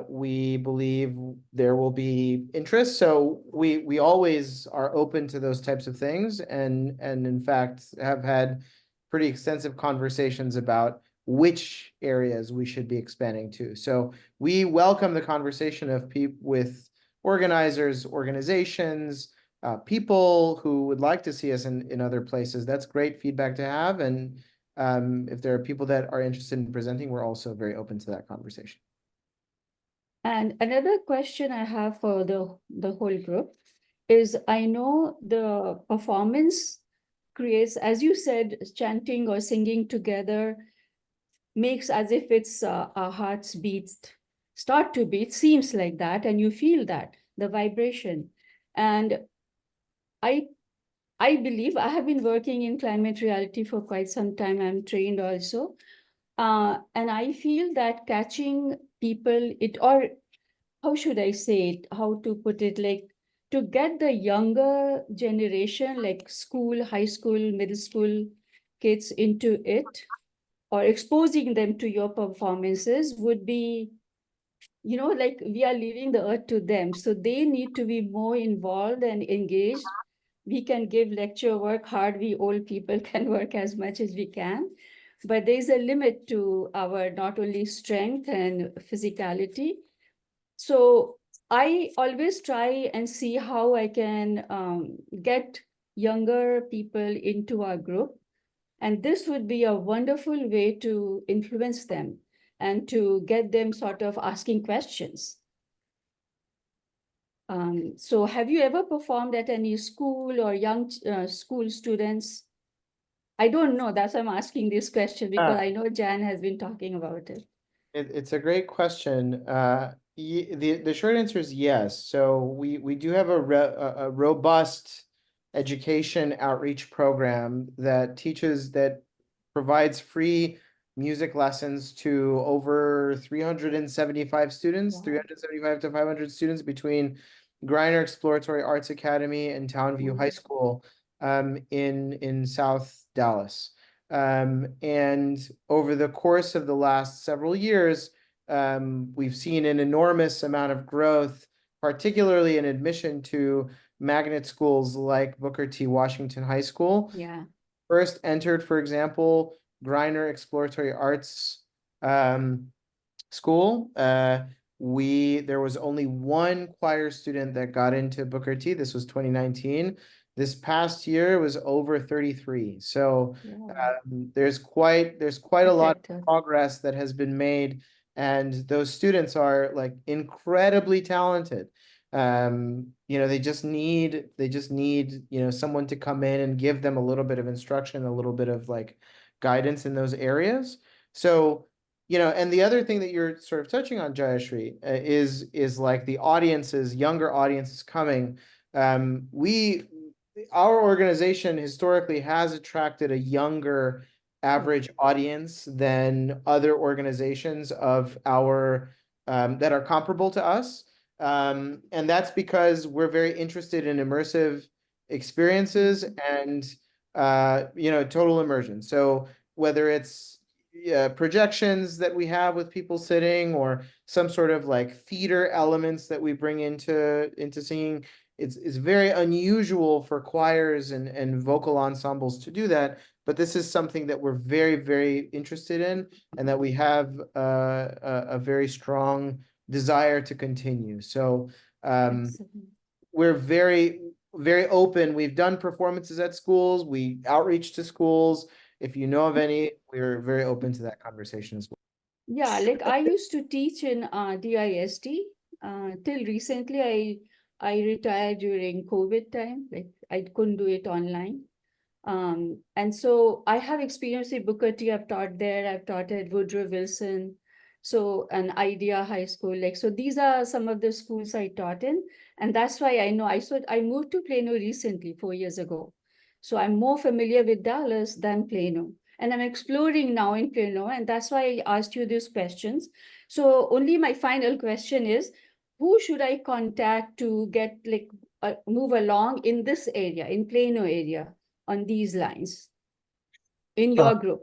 we believe there will be interest. So we always are open to those types of things, and in fact have had pretty extensive conversations about which areas we should be expanding to. So we welcome the conversation of people with organizers, organizations, people who would like to see us in other places. That's great feedback to have. And if there are people that are interested in presenting, we're also very open to that conversation. And another question I have for the whole group is, I know the performance creates, as you said, chanting or singing together makes as if it's our hearts start to beat, seems like that, and you feel that, the vibration. And I I believe I have been working in climate reality for quite some time. I'm trained also. And I feel that catching people, or how should I say it, how to put it, like to get the younger generation, like school, high school, middle school kids into it, or exposing them to your performances would be, like we are leaving the earth to them. So they need to be more involved and engaged. We can give lecture, work hard. We old people can work as much as we can. But there's a limit to our not only strength and physicality. So I always try and see how I can get younger people into our group. And this would be a wonderful way to influence them and to get them sort of asking questions. So have you ever performed at any school or young school students? I don't know. That's why I'm asking this question, because I know Jan has been talking about it. It's a great question. The short answer is yes. So we do have a robust education outreach program that provides free music lessons to over 375 students, Wow. 375 to 500 students between Griner Exploratory Arts Academy and Townview High School in South Dallas. And over the course of the last several years, we've seen an enormous amount of growth, particularly in admission to magnet schools like Booker T. Washington High School. Yeah. First entered, for example, Griner Exploratory Arts School. There was only one choir student that got into Booker T. This was 2019. This past year was over 33. So there's quite a lot of progress that has been made, and those students are like incredibly talented. They just need someone to come in and give them a little bit of instruction, a little bit of like guidance in those areas. So and the other thing that you're sort of touching on, Jayashri, is like the audiences, younger audiences coming. Our organization historically has attracted a younger average audience than other organizations of our that are comparable to us. And that's because we're very interested in immersive experiences and total immersion. So whether it's projections that we have with people sitting, or some sort of like theater elements that we bring into singing, it's very unusual for choirs and vocal ensembles to do that, but this is something that we're very, very interested in, and that we have a very strong desire to continue. So we're very very open. We've done performances at schools, we outreach to schools. If you know of any, we're very open to that conversation as well. Yeah, like I used to teach in DISD. Till recently, I retired during COVID time. Like I couldn't do it online. And so I have experience with Booker T. I've taught there. I've taught at Woodrow Wilson. So an Idea High School. Like so, these are some of the schools I taught in, and that's why I know. I moved to Plano recently, 4 years ago. So I'm more familiar with Dallas than Plano. And I'm exploring now in Plano, and that's why I asked you these questions. So only my final question is, who should I contact to get like move along in this area, in Plano area, on these lines, in your group?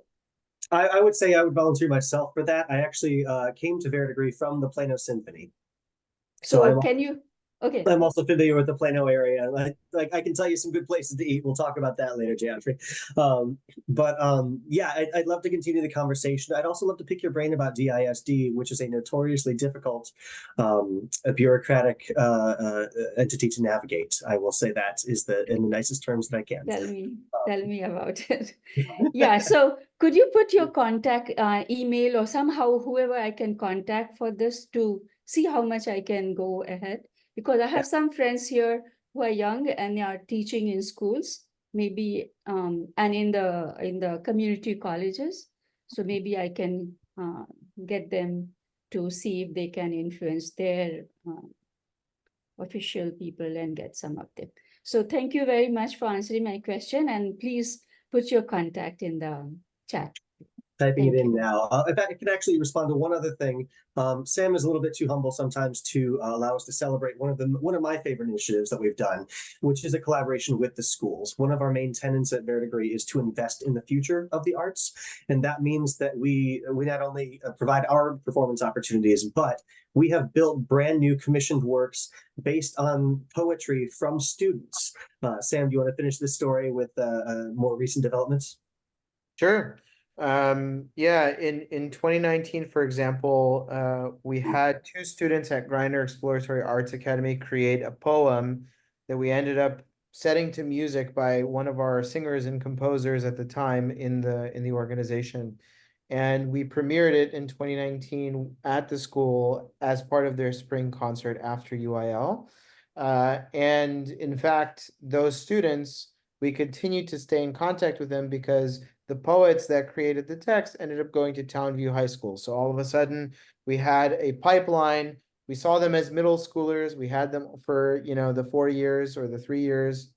I would say I would volunteer myself for that. I actually came to Verdigris from the Plano Symphony. So can you, okay. I'm also familiar with the Plano area. Like I can tell you some good places to eat. We'll talk about that later, Jeffrey. Yeah, I'd love to continue the conversation. I'd also love to pick your brain about DISD, which is a notoriously difficult, a bureaucratic entity to navigate. I will say that is in the nicest terms that I can. Tell me about it. Yeah, so could you put your contact email or somehow whoever I can contact for this to see how much I can go ahead? Because I have some friends here who are young and they are teaching in schools, maybe, and in the community colleges. So maybe I can get them to see if they can influence their official people and get some of them. So thank you very much for answering my question, and please put your contact in the chat. Typing it in now. In fact, I can actually respond to one other thing. Sam is a little bit too humble sometimes to allow us to celebrate one of my favorite initiatives that we've done, which is a collaboration with the schools. One of our main tenets at Verdigris is to invest in the future of the arts, and that means that we not only provide our performance opportunities, but we have built brand new commissioned works based on poetry from students. Sam, do you want to finish this story with more recent developments? Sure. Yeah, in 2019, for example, we had 2 students at Grindr Exploratory Arts Academy create a poem that we ended up setting to music by one of our singers and composers at the time in the organization. And we premiered it in 2019 at the school as part of their spring concert after UIL. And in fact, those students, we continued to stay in contact with them because the poets that created the text ended up going to Townview High School. So all of a sudden we had a pipeline. We saw them as middle schoolers. We had them for, the 4 years or the 3 years,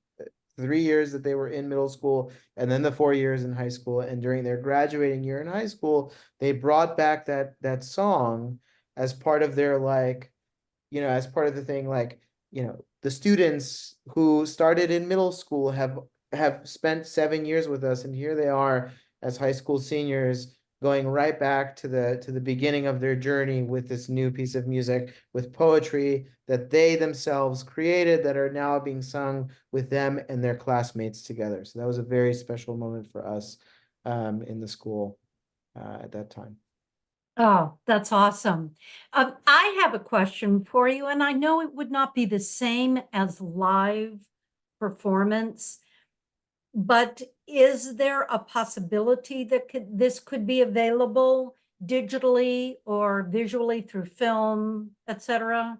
3 years that they were in middle school, and then the 4 years in high school. And during their graduating year in high school, they brought back that song as part of their as part of the thing, the students who started in middle school have spent 7 years with us, and here they are as high school seniors going right back to the beginning of their journey with this new piece of music, with poetry that they themselves created that are now being sung with them and their classmates together. So that was a very special moment for us in the school at that time. Oh, that's awesome. I have a question for you, and I know it would not be the same as live performance, but is there a possibility that this could be available digitally or visually through film, etc.?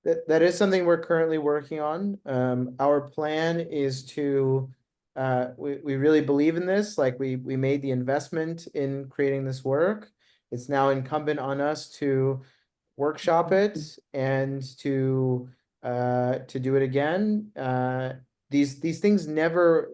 That is something we're currently working on. Our plan is to, we really believe in this. Like we made the investment in creating this work. It's now incumbent on us to workshop it and to do it again. These things never,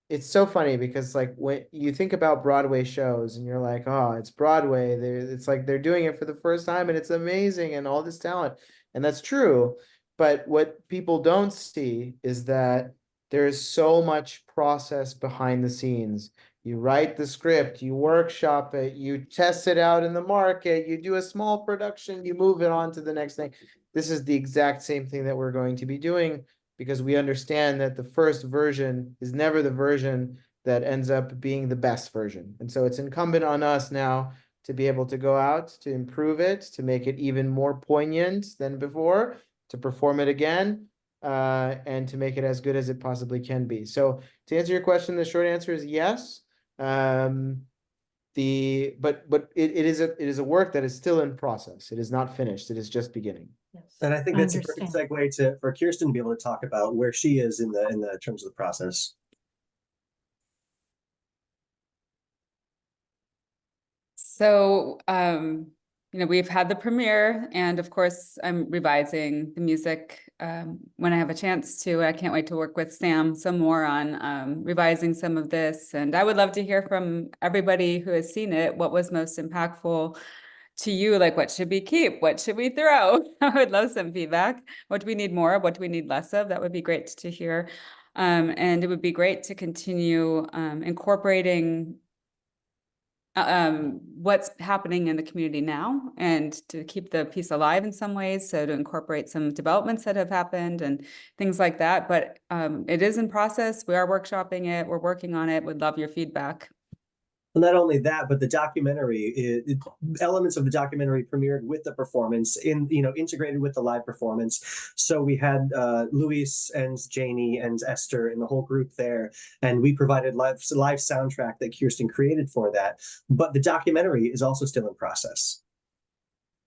it's so funny because like when you think about Broadway shows and you're like, oh, it's Broadway. It's like they're doing it for the first time and it's amazing and all this talent. And that's true. But what people don't see is that there is so much process behind the scenes. You write the script, you workshop it, you test it out in the market, you do a small production, you move it on to the next thing. This is the exact same thing that we're going to be doing, because we understand that the first version is never the version that ends up being the best version. And so it's incumbent on us now to be able to go out, to improve it, to make it even more poignant than before, to perform it again, and to make it as good as it possibly can be. So to answer your question, the short answer is yes. But it is a work that is still in process. It is not finished. It is just beginning. Yes. And I think that's a perfect understand. segue for Kirsten to be able to talk about where she is in the terms of the process. So, we've had the premiere, and of course, I'm revising the music when I have a chance to. I can't wait to work with Sam some more on revising some of this. And I would love to hear from everybody who has seen it, what was most impactful to you? Like, what should we keep? What should we throw? I would love some feedback. What do we need more of? What do we need less of? That would be great to hear. And it would be great to continue incorporating what's happening in the community now, and to keep the piece alive in some ways. So to incorporate some developments that have happened and things like that. But it is in process. We are workshopping it. We're working on it. Would love your feedback. Well, not only that, but the documentary, elements of the documentary premiered with the performance, integrated with the live performance. So we had Luis and Janie and Esther and the whole group there, and we provided live soundtrack that Kirsten created for that. But the documentary is also still in process.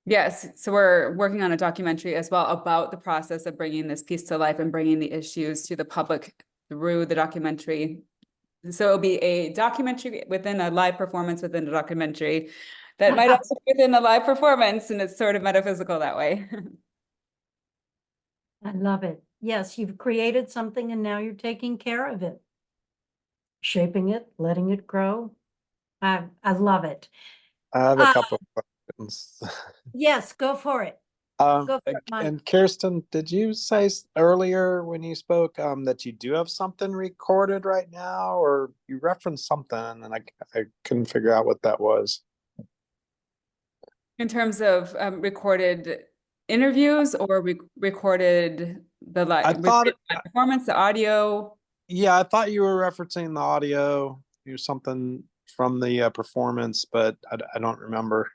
Yes, so we're working on a documentary as well about the process of bringing this piece to life and bringing the issues to the public through the documentary. So it'll be a documentary within a live performance within a documentary that might also be within a live performance, and it's sort of metaphysical that way. I love it. Yes, you've created something and now you're taking care of it. Shaping it, letting it grow. I love it. I have a couple of questions. Yes, go for it. Go for it, Mike. And Kirsten, did you say earlier when you spoke that you do have something recorded right now, or you referenced something and I couldn't figure out what that was? In terms of recorded interviews, or recorded the live performance, the audio? Yeah, I thought you were referencing the audio or something from the performance, but I don't remember.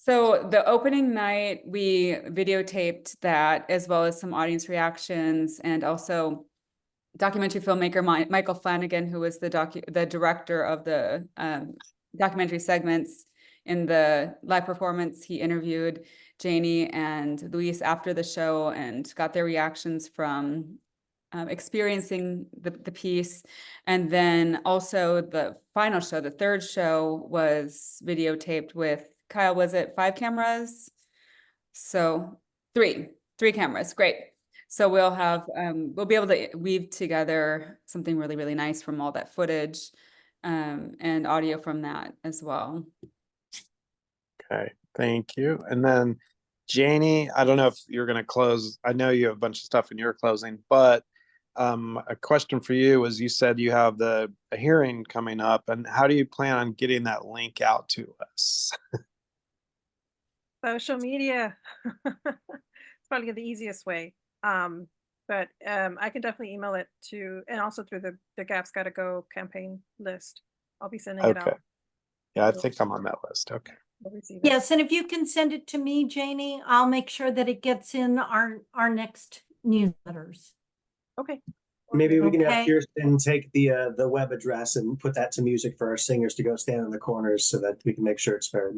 So the opening night, we videotaped that, as well as some audience reactions, and also documentary filmmaker Michael Flanagan, who was the director of the documentary segments in the live performance. He interviewed Janie and Luis after the show and got their reactions from experiencing the piece. And then also the final show, the third show, was videotaped with, Kyle, was it 5 cameras? So three cameras, great. So we'll have, we'll be able to weave together something really, really nice from all that footage and audio from that as well. Okay, thank you. And then Janie, I don't know if you're going to close. I know you have a bunch of stuff in your closing, but a question for you was, you said you have a hearing coming up, and how do you plan on getting that link out to us? Social media. It's probably the easiest way. But I can definitely email it to, and also through the Gaps Gotta Go campaign list. I'll be sending it Okay. out. Yeah, I think I'm on that list. Okay. Yes, and if you can send it to me, Janie, I'll make sure that it gets in our next newsletters. Okay. Maybe we can have Okay. Kirsten take the web address and put that to music for our singers to go stand in the corners so that we can make sure it's fair.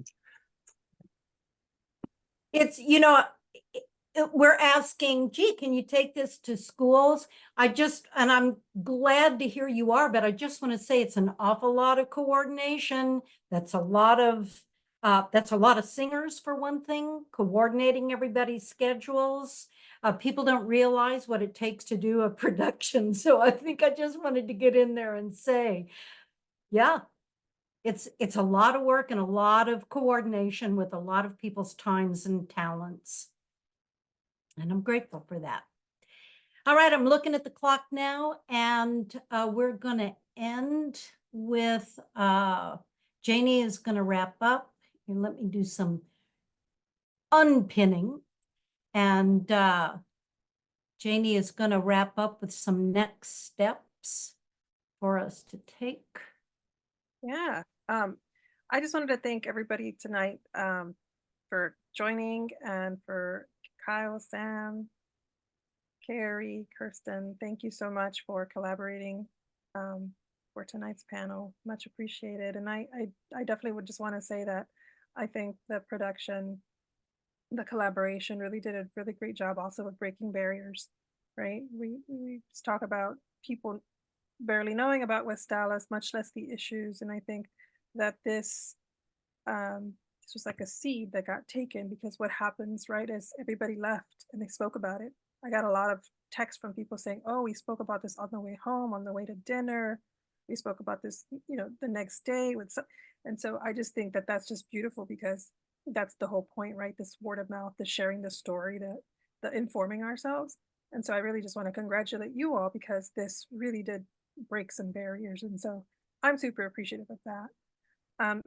It's, we're asking, gee, can you take this to schools? And I'm glad to hear you are, but I just want to say it's an awful lot of coordination. That's a lot of singers, for one thing, coordinating everybody's schedules. People don't realize what it takes to do a production. So I think I just wanted to get in there and say, yeah, it's a lot of work and a lot of coordination with a lot of people's times and talents. And I'm grateful for that. All right, I'm looking at the clock now, and we're going to end with Janie is going to wrap up. And let me do some unpinning. And Janie is going to wrap up with some next steps for us to take. Yeah. I just wanted to thank everybody tonight for joining, and for Kyle, Sam, Keri, Kirsten, thank you so much for collaborating for tonight's panel. Much appreciated. And I definitely would just want to say that I think the production, the collaboration really did a really great job also with breaking barriers, right? We just talk about people barely knowing about West Dallas, much less the issues. And I think that this was like a seed that got taken, because what happens, right, is everybody left and they spoke about it. I got a lot of texts from people saying, oh, we spoke about this on the way home, on the way to dinner. We spoke about this, you know, the next day with some, and so I just think that that's just beautiful, because that's the whole point, right? This word of mouth, the sharing the story, the informing ourselves. And so I really just want to congratulate you all, because this really did break some barriers. And so I'm super appreciative of that.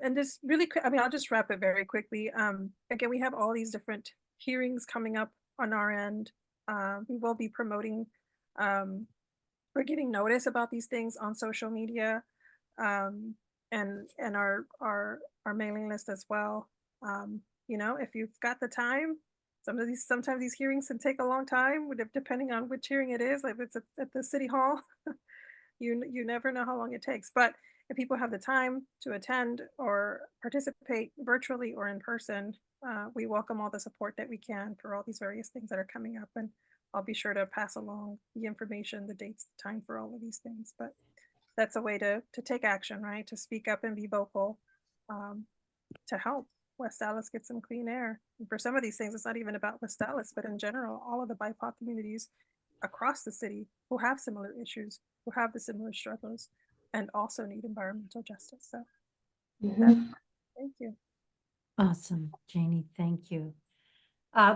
And this really quick, I mean, I'll just wrap it very quickly. Again, we have all these different hearings coming up on our end. We will be promoting, we're getting notice about these things on social media, and our mailing list as well. You know, if you've got the time, sometimes these hearings can take a long time, depending on which hearing it is. Like if it's at the city hall, you never know how long it takes. But if people have the time to attend or participate virtually or in person, we welcome all the support that we can for all these various things that are coming up. And I'll be sure to pass along the information, the dates, the time for all of these things. But that's a way to take action, right? To speak up and be vocal, to help West Dallas get some clean air. And for some of these things, it's not even about West Dallas, but in general, all of the BIPOC communities across the city who have similar issues, who have the similar struggles, and also need environmental justice. So thank you. Awesome, Janie, thank you.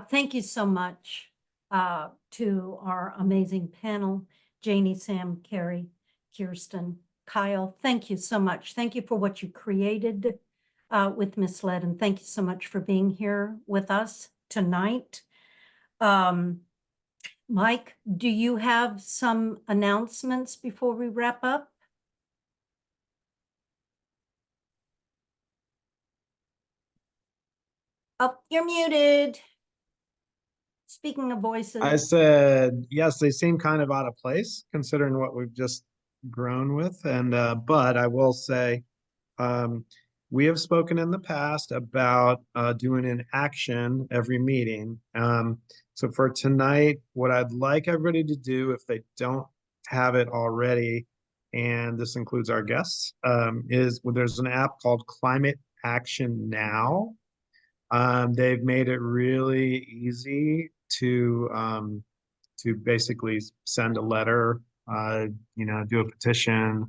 Thank you so much to our amazing panel, Janie, Sam, Keri, Kirsten, Kyle. Thank you so much. Thank you for what you created with Misled, and thank you so much for being here with us tonight. Mike, do you have some announcements before we wrap up? Oh, you're muted. Speaking of voices. I said, yes, they seem kind of out of place considering what we've just grown with. And, but I will say, we have spoken in the past about doing an action every meeting. So for tonight, what I'd like everybody to do, if they don't have it already, and this includes our guests, is there's an app called Climate Action Now. They've made it really easy to basically send a letter, you know, do a petition.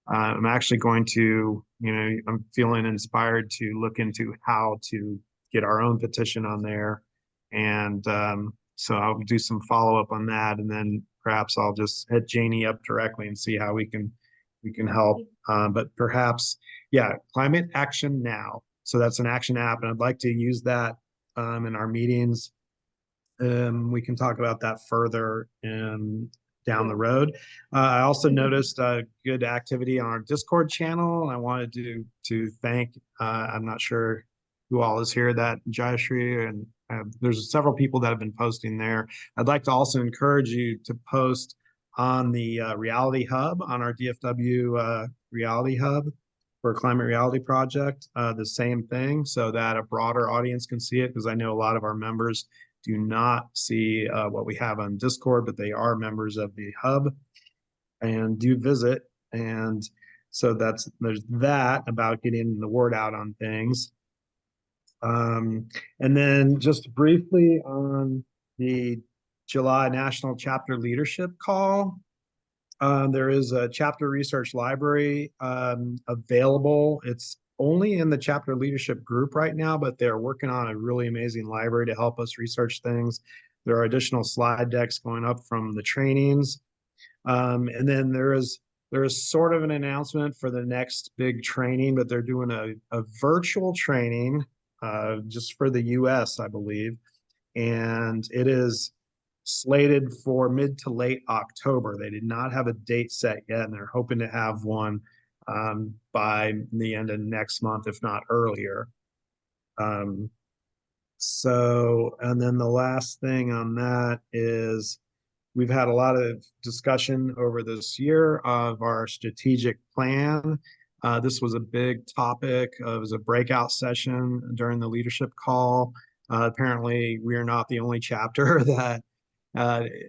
I'm actually going to, you know, I'm feeling inspired to look into how to get our own petition on there. And so I'll do some follow-up on that, and then perhaps I'll just hit Janie up directly and see how we can help. But perhaps, yeah, Climate Action Now. So that's an action app, and I'd like to use that in our meetings. We can talk about that further down the road. I also noticed a good activity on our Discord channel, and I wanted to thank, I'm not sure who all is here, that Jayashri, and there's several people that have been posting there. I'd like to also encourage you to post on the Reality Hub, on our DFW Reality Hub for Climate Reality Project, the same thing, so that a broader audience can see it, because I know a lot of our members do not see what we have on Discord, but they are members of the hub and do visit. And so there's that about getting the word out on things. And then just briefly on the July National Chapter Leadership Call, there is a chapter research library available. It's only in the chapter leadership group right now, but they're working on a really amazing library to help us research things. There are additional slide decks going up from the trainings. And then there is sort of an announcement for the next big training, but they're doing a virtual training just for the US, I believe. And it is slated for mid to late October. They did not have a date set yet, and they're hoping to have one by the end of next month, if not earlier. So, and then the last thing on that is we've had a lot of discussion over this year of our strategic plan. This was a big topic. It was a breakout session during the leadership call. Apparently, we are not the only chapter that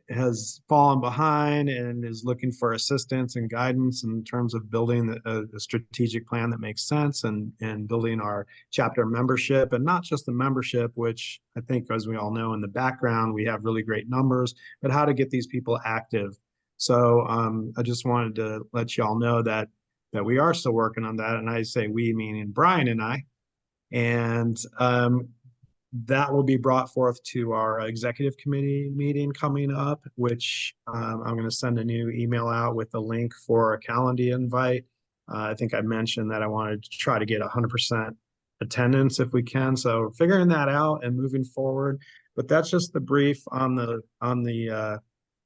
has fallen behind and is looking for assistance and guidance in terms of building a strategic plan that makes sense and building our chapter membership, and not just the membership, which I think, as we all know, in the background, we have really great numbers, but how to get these people active. So I just wanted to let you all know that we are still working on that. And I say we, meaning Brian and I. And that will be brought forth to our executive committee meeting coming up, which I'm going to send a new email out with the link for a calendar invite. I think I mentioned that I wanted to try to get 100% attendance if we can. So figuring that out and moving forward. But that's just the brief on the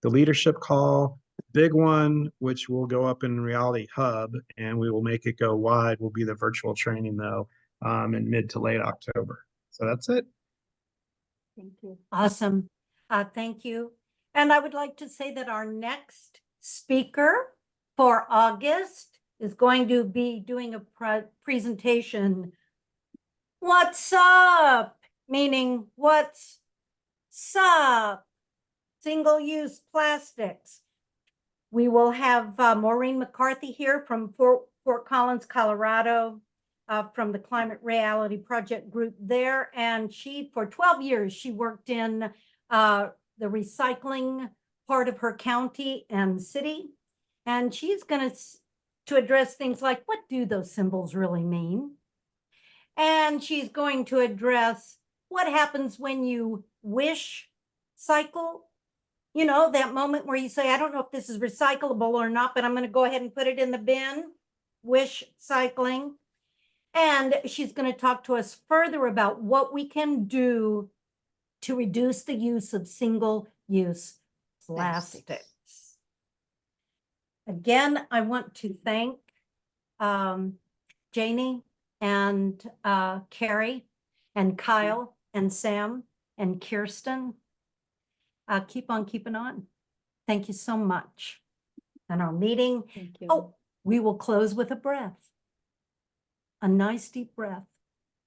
leadership call. Big one, which will go up in Reality Hub, and we will make it go wide, will be the virtual training, though, in mid to late October. So that's it. Thank you. Awesome. Thank you. And I would like to say that our next speaker for August is going to be doing a presentation. What's up? Meaning, what's up? Single-use plastics. We will have Maureen McCarthy here from Fort Collins, Colorado, from the Climate Reality Project group there. And she, for 12 years, she worked in the recycling part of her county and city. And she's going to address things like, what do those symbols really mean? And she's going to address what happens when you wish cycle. You know, that moment where you say, I don't know if this is recyclable or not, but I'm going to go ahead and put it in the bin. Wish cycling. And she's going to talk to us further about what we can do to reduce the use of single-use plastics. Again, I want to thank Janie and Keri and Kyle and Sam and Kirsten. Keep on keeping on. Thank you so much. And our meeting, Thank you. oh, we will close with a breath. A nice deep breath,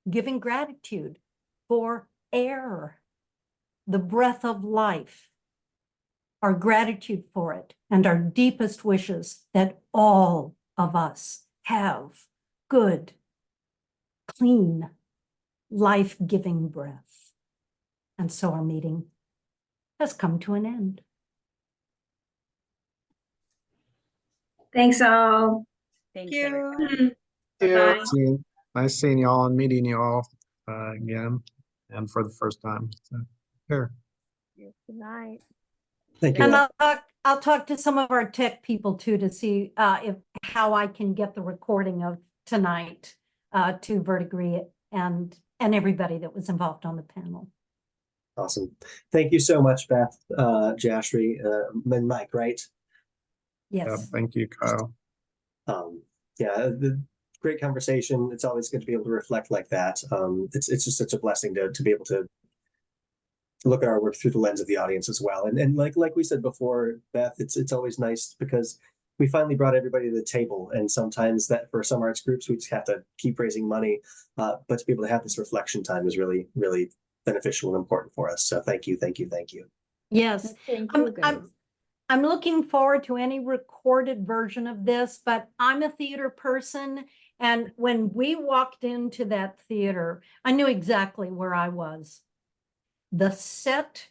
giving gratitude for air, the breath of life, our gratitude for it, and our deepest wishes that all of us have good, clean, life-giving breath. And so our meeting has come to an end. Thanks all. Thanks, everyone. Bye. Nice seeing you all and meeting you all again, and for the first time. So, sure. Good night. Thank you. And all. I'll talk to some of our tech people too to see how I can get the recording of tonight to Verdigris and everybody that was involved on the panel. Awesome. Thank you so much, Beth, Jashri, and Mike, right? Yes. Yeah, thank you, Kyle. Yeah, the great conversation. It's always good to be able to reflect like that. It's just such a blessing to be able to look at our work through the lens of the audience as well. And like we said before, Beth, it's always nice because we finally brought everybody to the table. And sometimes that for some arts groups, we just have to keep raising money. But to be able to have this reflection time is really, really beneficial and important for us. So thank you, thank you, thank you. Yes. Thank you, guys. I'm looking forward to any recorded version of this, but I'm a theater person. And when we walked into that theater, I knew exactly where I was. The set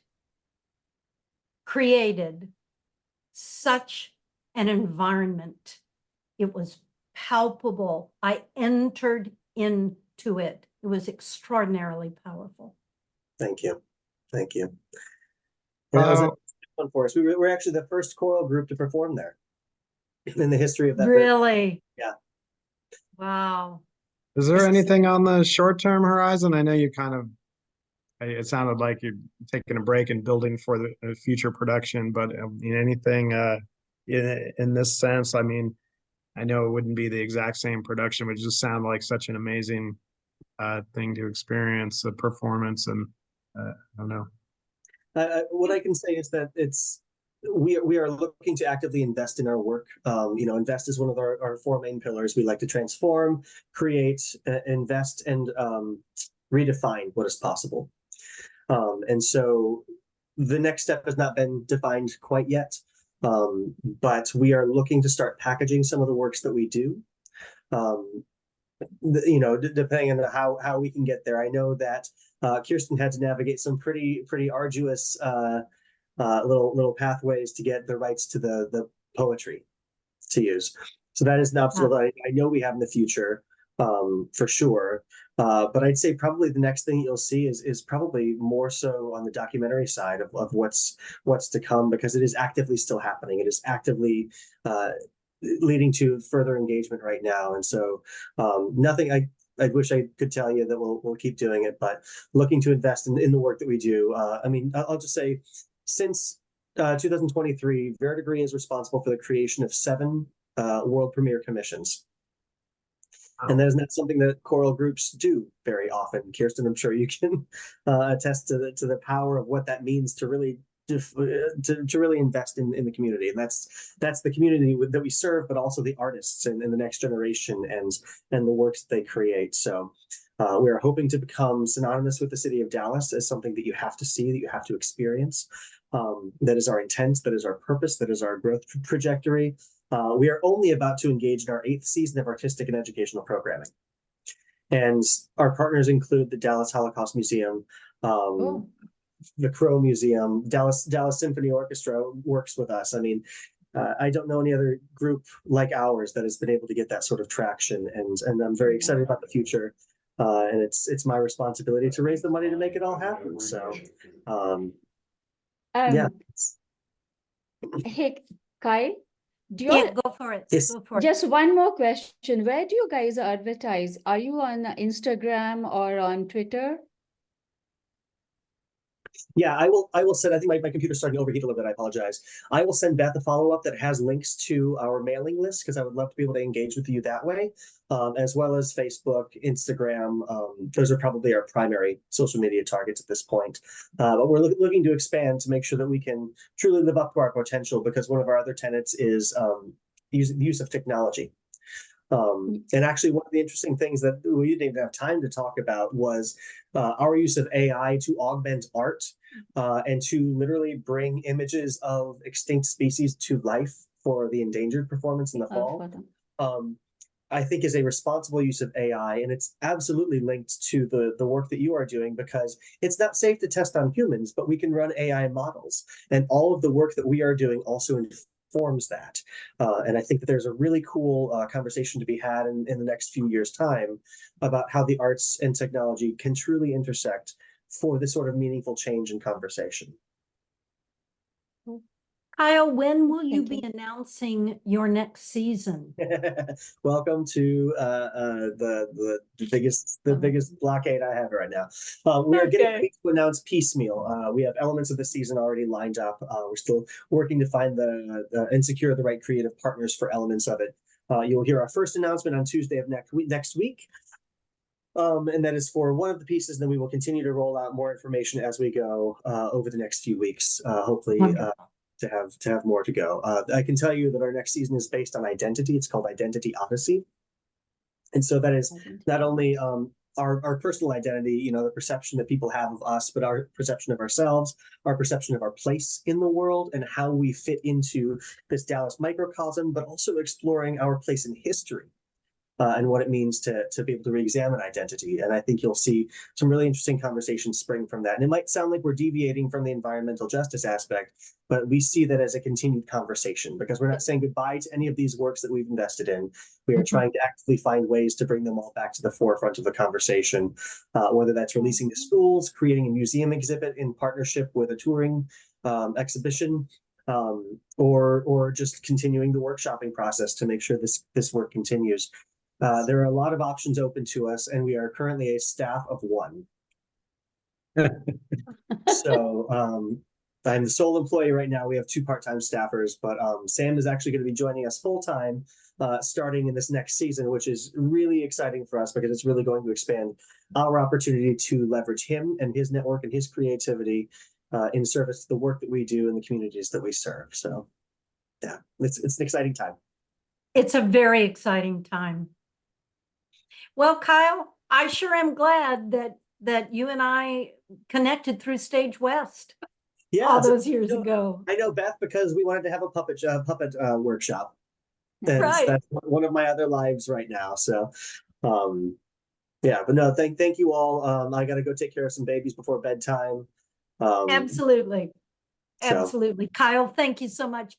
created such an environment. It was palpable. I entered into it. It was extraordinarily powerful. Thank you. Thank you. And that was a fun for us. We're actually the first choral group to perform there in the history of that. Really? Yeah. Wow. Is there anything on the short-term horizon? I know you kind of, it sounded like you're taking a break and building for the future production, but anything in this sense? I mean, I know it wouldn't be the exact same production, but it just sounded like such an amazing thing to experience, the performance, and I don't know. What I can say is that we are looking to actively invest in our work. Invest is one of our four main pillars. We like to transform, create, invest, and redefine what is possible. And so the next step has not been defined quite yet, but we are looking to start packaging some of the works that we do. Depending on how we can get there. I know that Kirsten had to navigate some pretty arduous little pathways to get the rights to the poetry to use. So that is an obstacle that I know we have in the future, for sure. But I'd say probably the next thing you'll see is probably more so on the documentary side of what's to come, because it is actively still happening. It is actively leading to further engagement right now. And so nothing I wish I could tell you that we'll keep doing it, but looking to invest in the work that we do. I'll just say, since 2023, Verdigris is responsible for the creation of 7 world premiere commissions. And that is not something that choral groups do very often. Kirsten, I'm sure you can attest to the power of what that means to really really invest in the community. And that's the community that we serve, but also the artists and the next generation and the works that they create. So we are hoping to become synonymous with the city of Dallas as something that you have to see, that you have to experience. That is our intent, that is our purpose, that is our growth trajectory. We are only about to engage in our 8th season of artistic and educational programming. And our partners include the Dallas Holocaust Museum, the Crow Museum, Dallas Symphony Orchestra works with us. I don't know any other group like ours that has been able to get that sort of traction, and I'm very excited about the future. And it's my responsibility to raise the money to make it all happen. So, yeah. Hey, Kyle, Go for it. Yes. Go for it. just one more question. Where do you guys advertise? Are you on Instagram or on Twitter? Yeah, I will send, I think my computer's starting to overheat a little bit, I apologize. I will send Beth a follow-up that has links to our mailing list, because I would love to be able to engage with you that way, as well as Facebook, Instagram. Those are probably our primary social media targets at this point. But we're looking to expand to make sure that we can truly live up to our potential, because one of our other tenets is the use of technology. And actually, one of the interesting things that we didn't even have time to talk about was our use of AI to augment art and to literally bring images of extinct species to life for the endangered performance in the fall. I think is a responsible use of AI, and it's absolutely linked to the work that you are doing, because it's not safe to test on humans, but we can run AI models, and all of the work that we are doing also informs that. And I think that there's a really cool conversation to be had in the next few years' time about how the arts and technology can truly intersect for this sort of meaningful change in conversation. Kyle, when will you Thank be you. announcing your next season? Welcome to the biggest blockade I have right now. We are getting ready to announce piecemeal. We have elements of the season already lined up. We're still working to find and secure the right creative partners for elements of it. You'll hear our first announcement on Tuesday of next week. And that is for one of the pieces. Then we will continue to roll out more information as we go over the next few weeks. Hopefully. To have more to go. I can tell you that our next season is based on identity. It's called Identity Odyssey. And so that is not only our personal identity, the perception that people have of us, but our perception of ourselves, our perception of our place in the world, and how we fit into this Dallas microcosm, but also exploring our place in history. And what it means to be able to re-examine identity. And I think you'll see some really interesting conversations spring from that. And it might sound like we're deviating from the environmental justice aspect, but we see that as a continued conversation, because we're not saying goodbye to any of these works that we've invested in. We are trying to actively find ways to bring them all back to the forefront of the conversation, whether that's releasing to schools, creating a museum exhibit in partnership with a touring exhibition, or just continuing the workshopping process to make sure this work continues. There are a lot of options open to us, and we are currently a staff of 1. So I'm the sole employee right now. We have 2 part-time staffers, but Sam is actually going to be joining us full-time starting in this next season, which is really exciting for us, because it's really going to expand our opportunity to leverage him and his network and his creativity in service to the work that we do in the communities that we serve. So yeah, it's an exciting time. It's a very exciting time. Well, Kyle, I sure am glad that you and I connected through Stage West Yeah, all so, those years ago. I know Beth because we wanted to have a puppet workshop. And Right. that's one of my other lives right now. So yeah, but no, thank you all. I gotta go take care of some babies before bedtime. Absolutely. So. Absolutely. Kyle, thank you so much.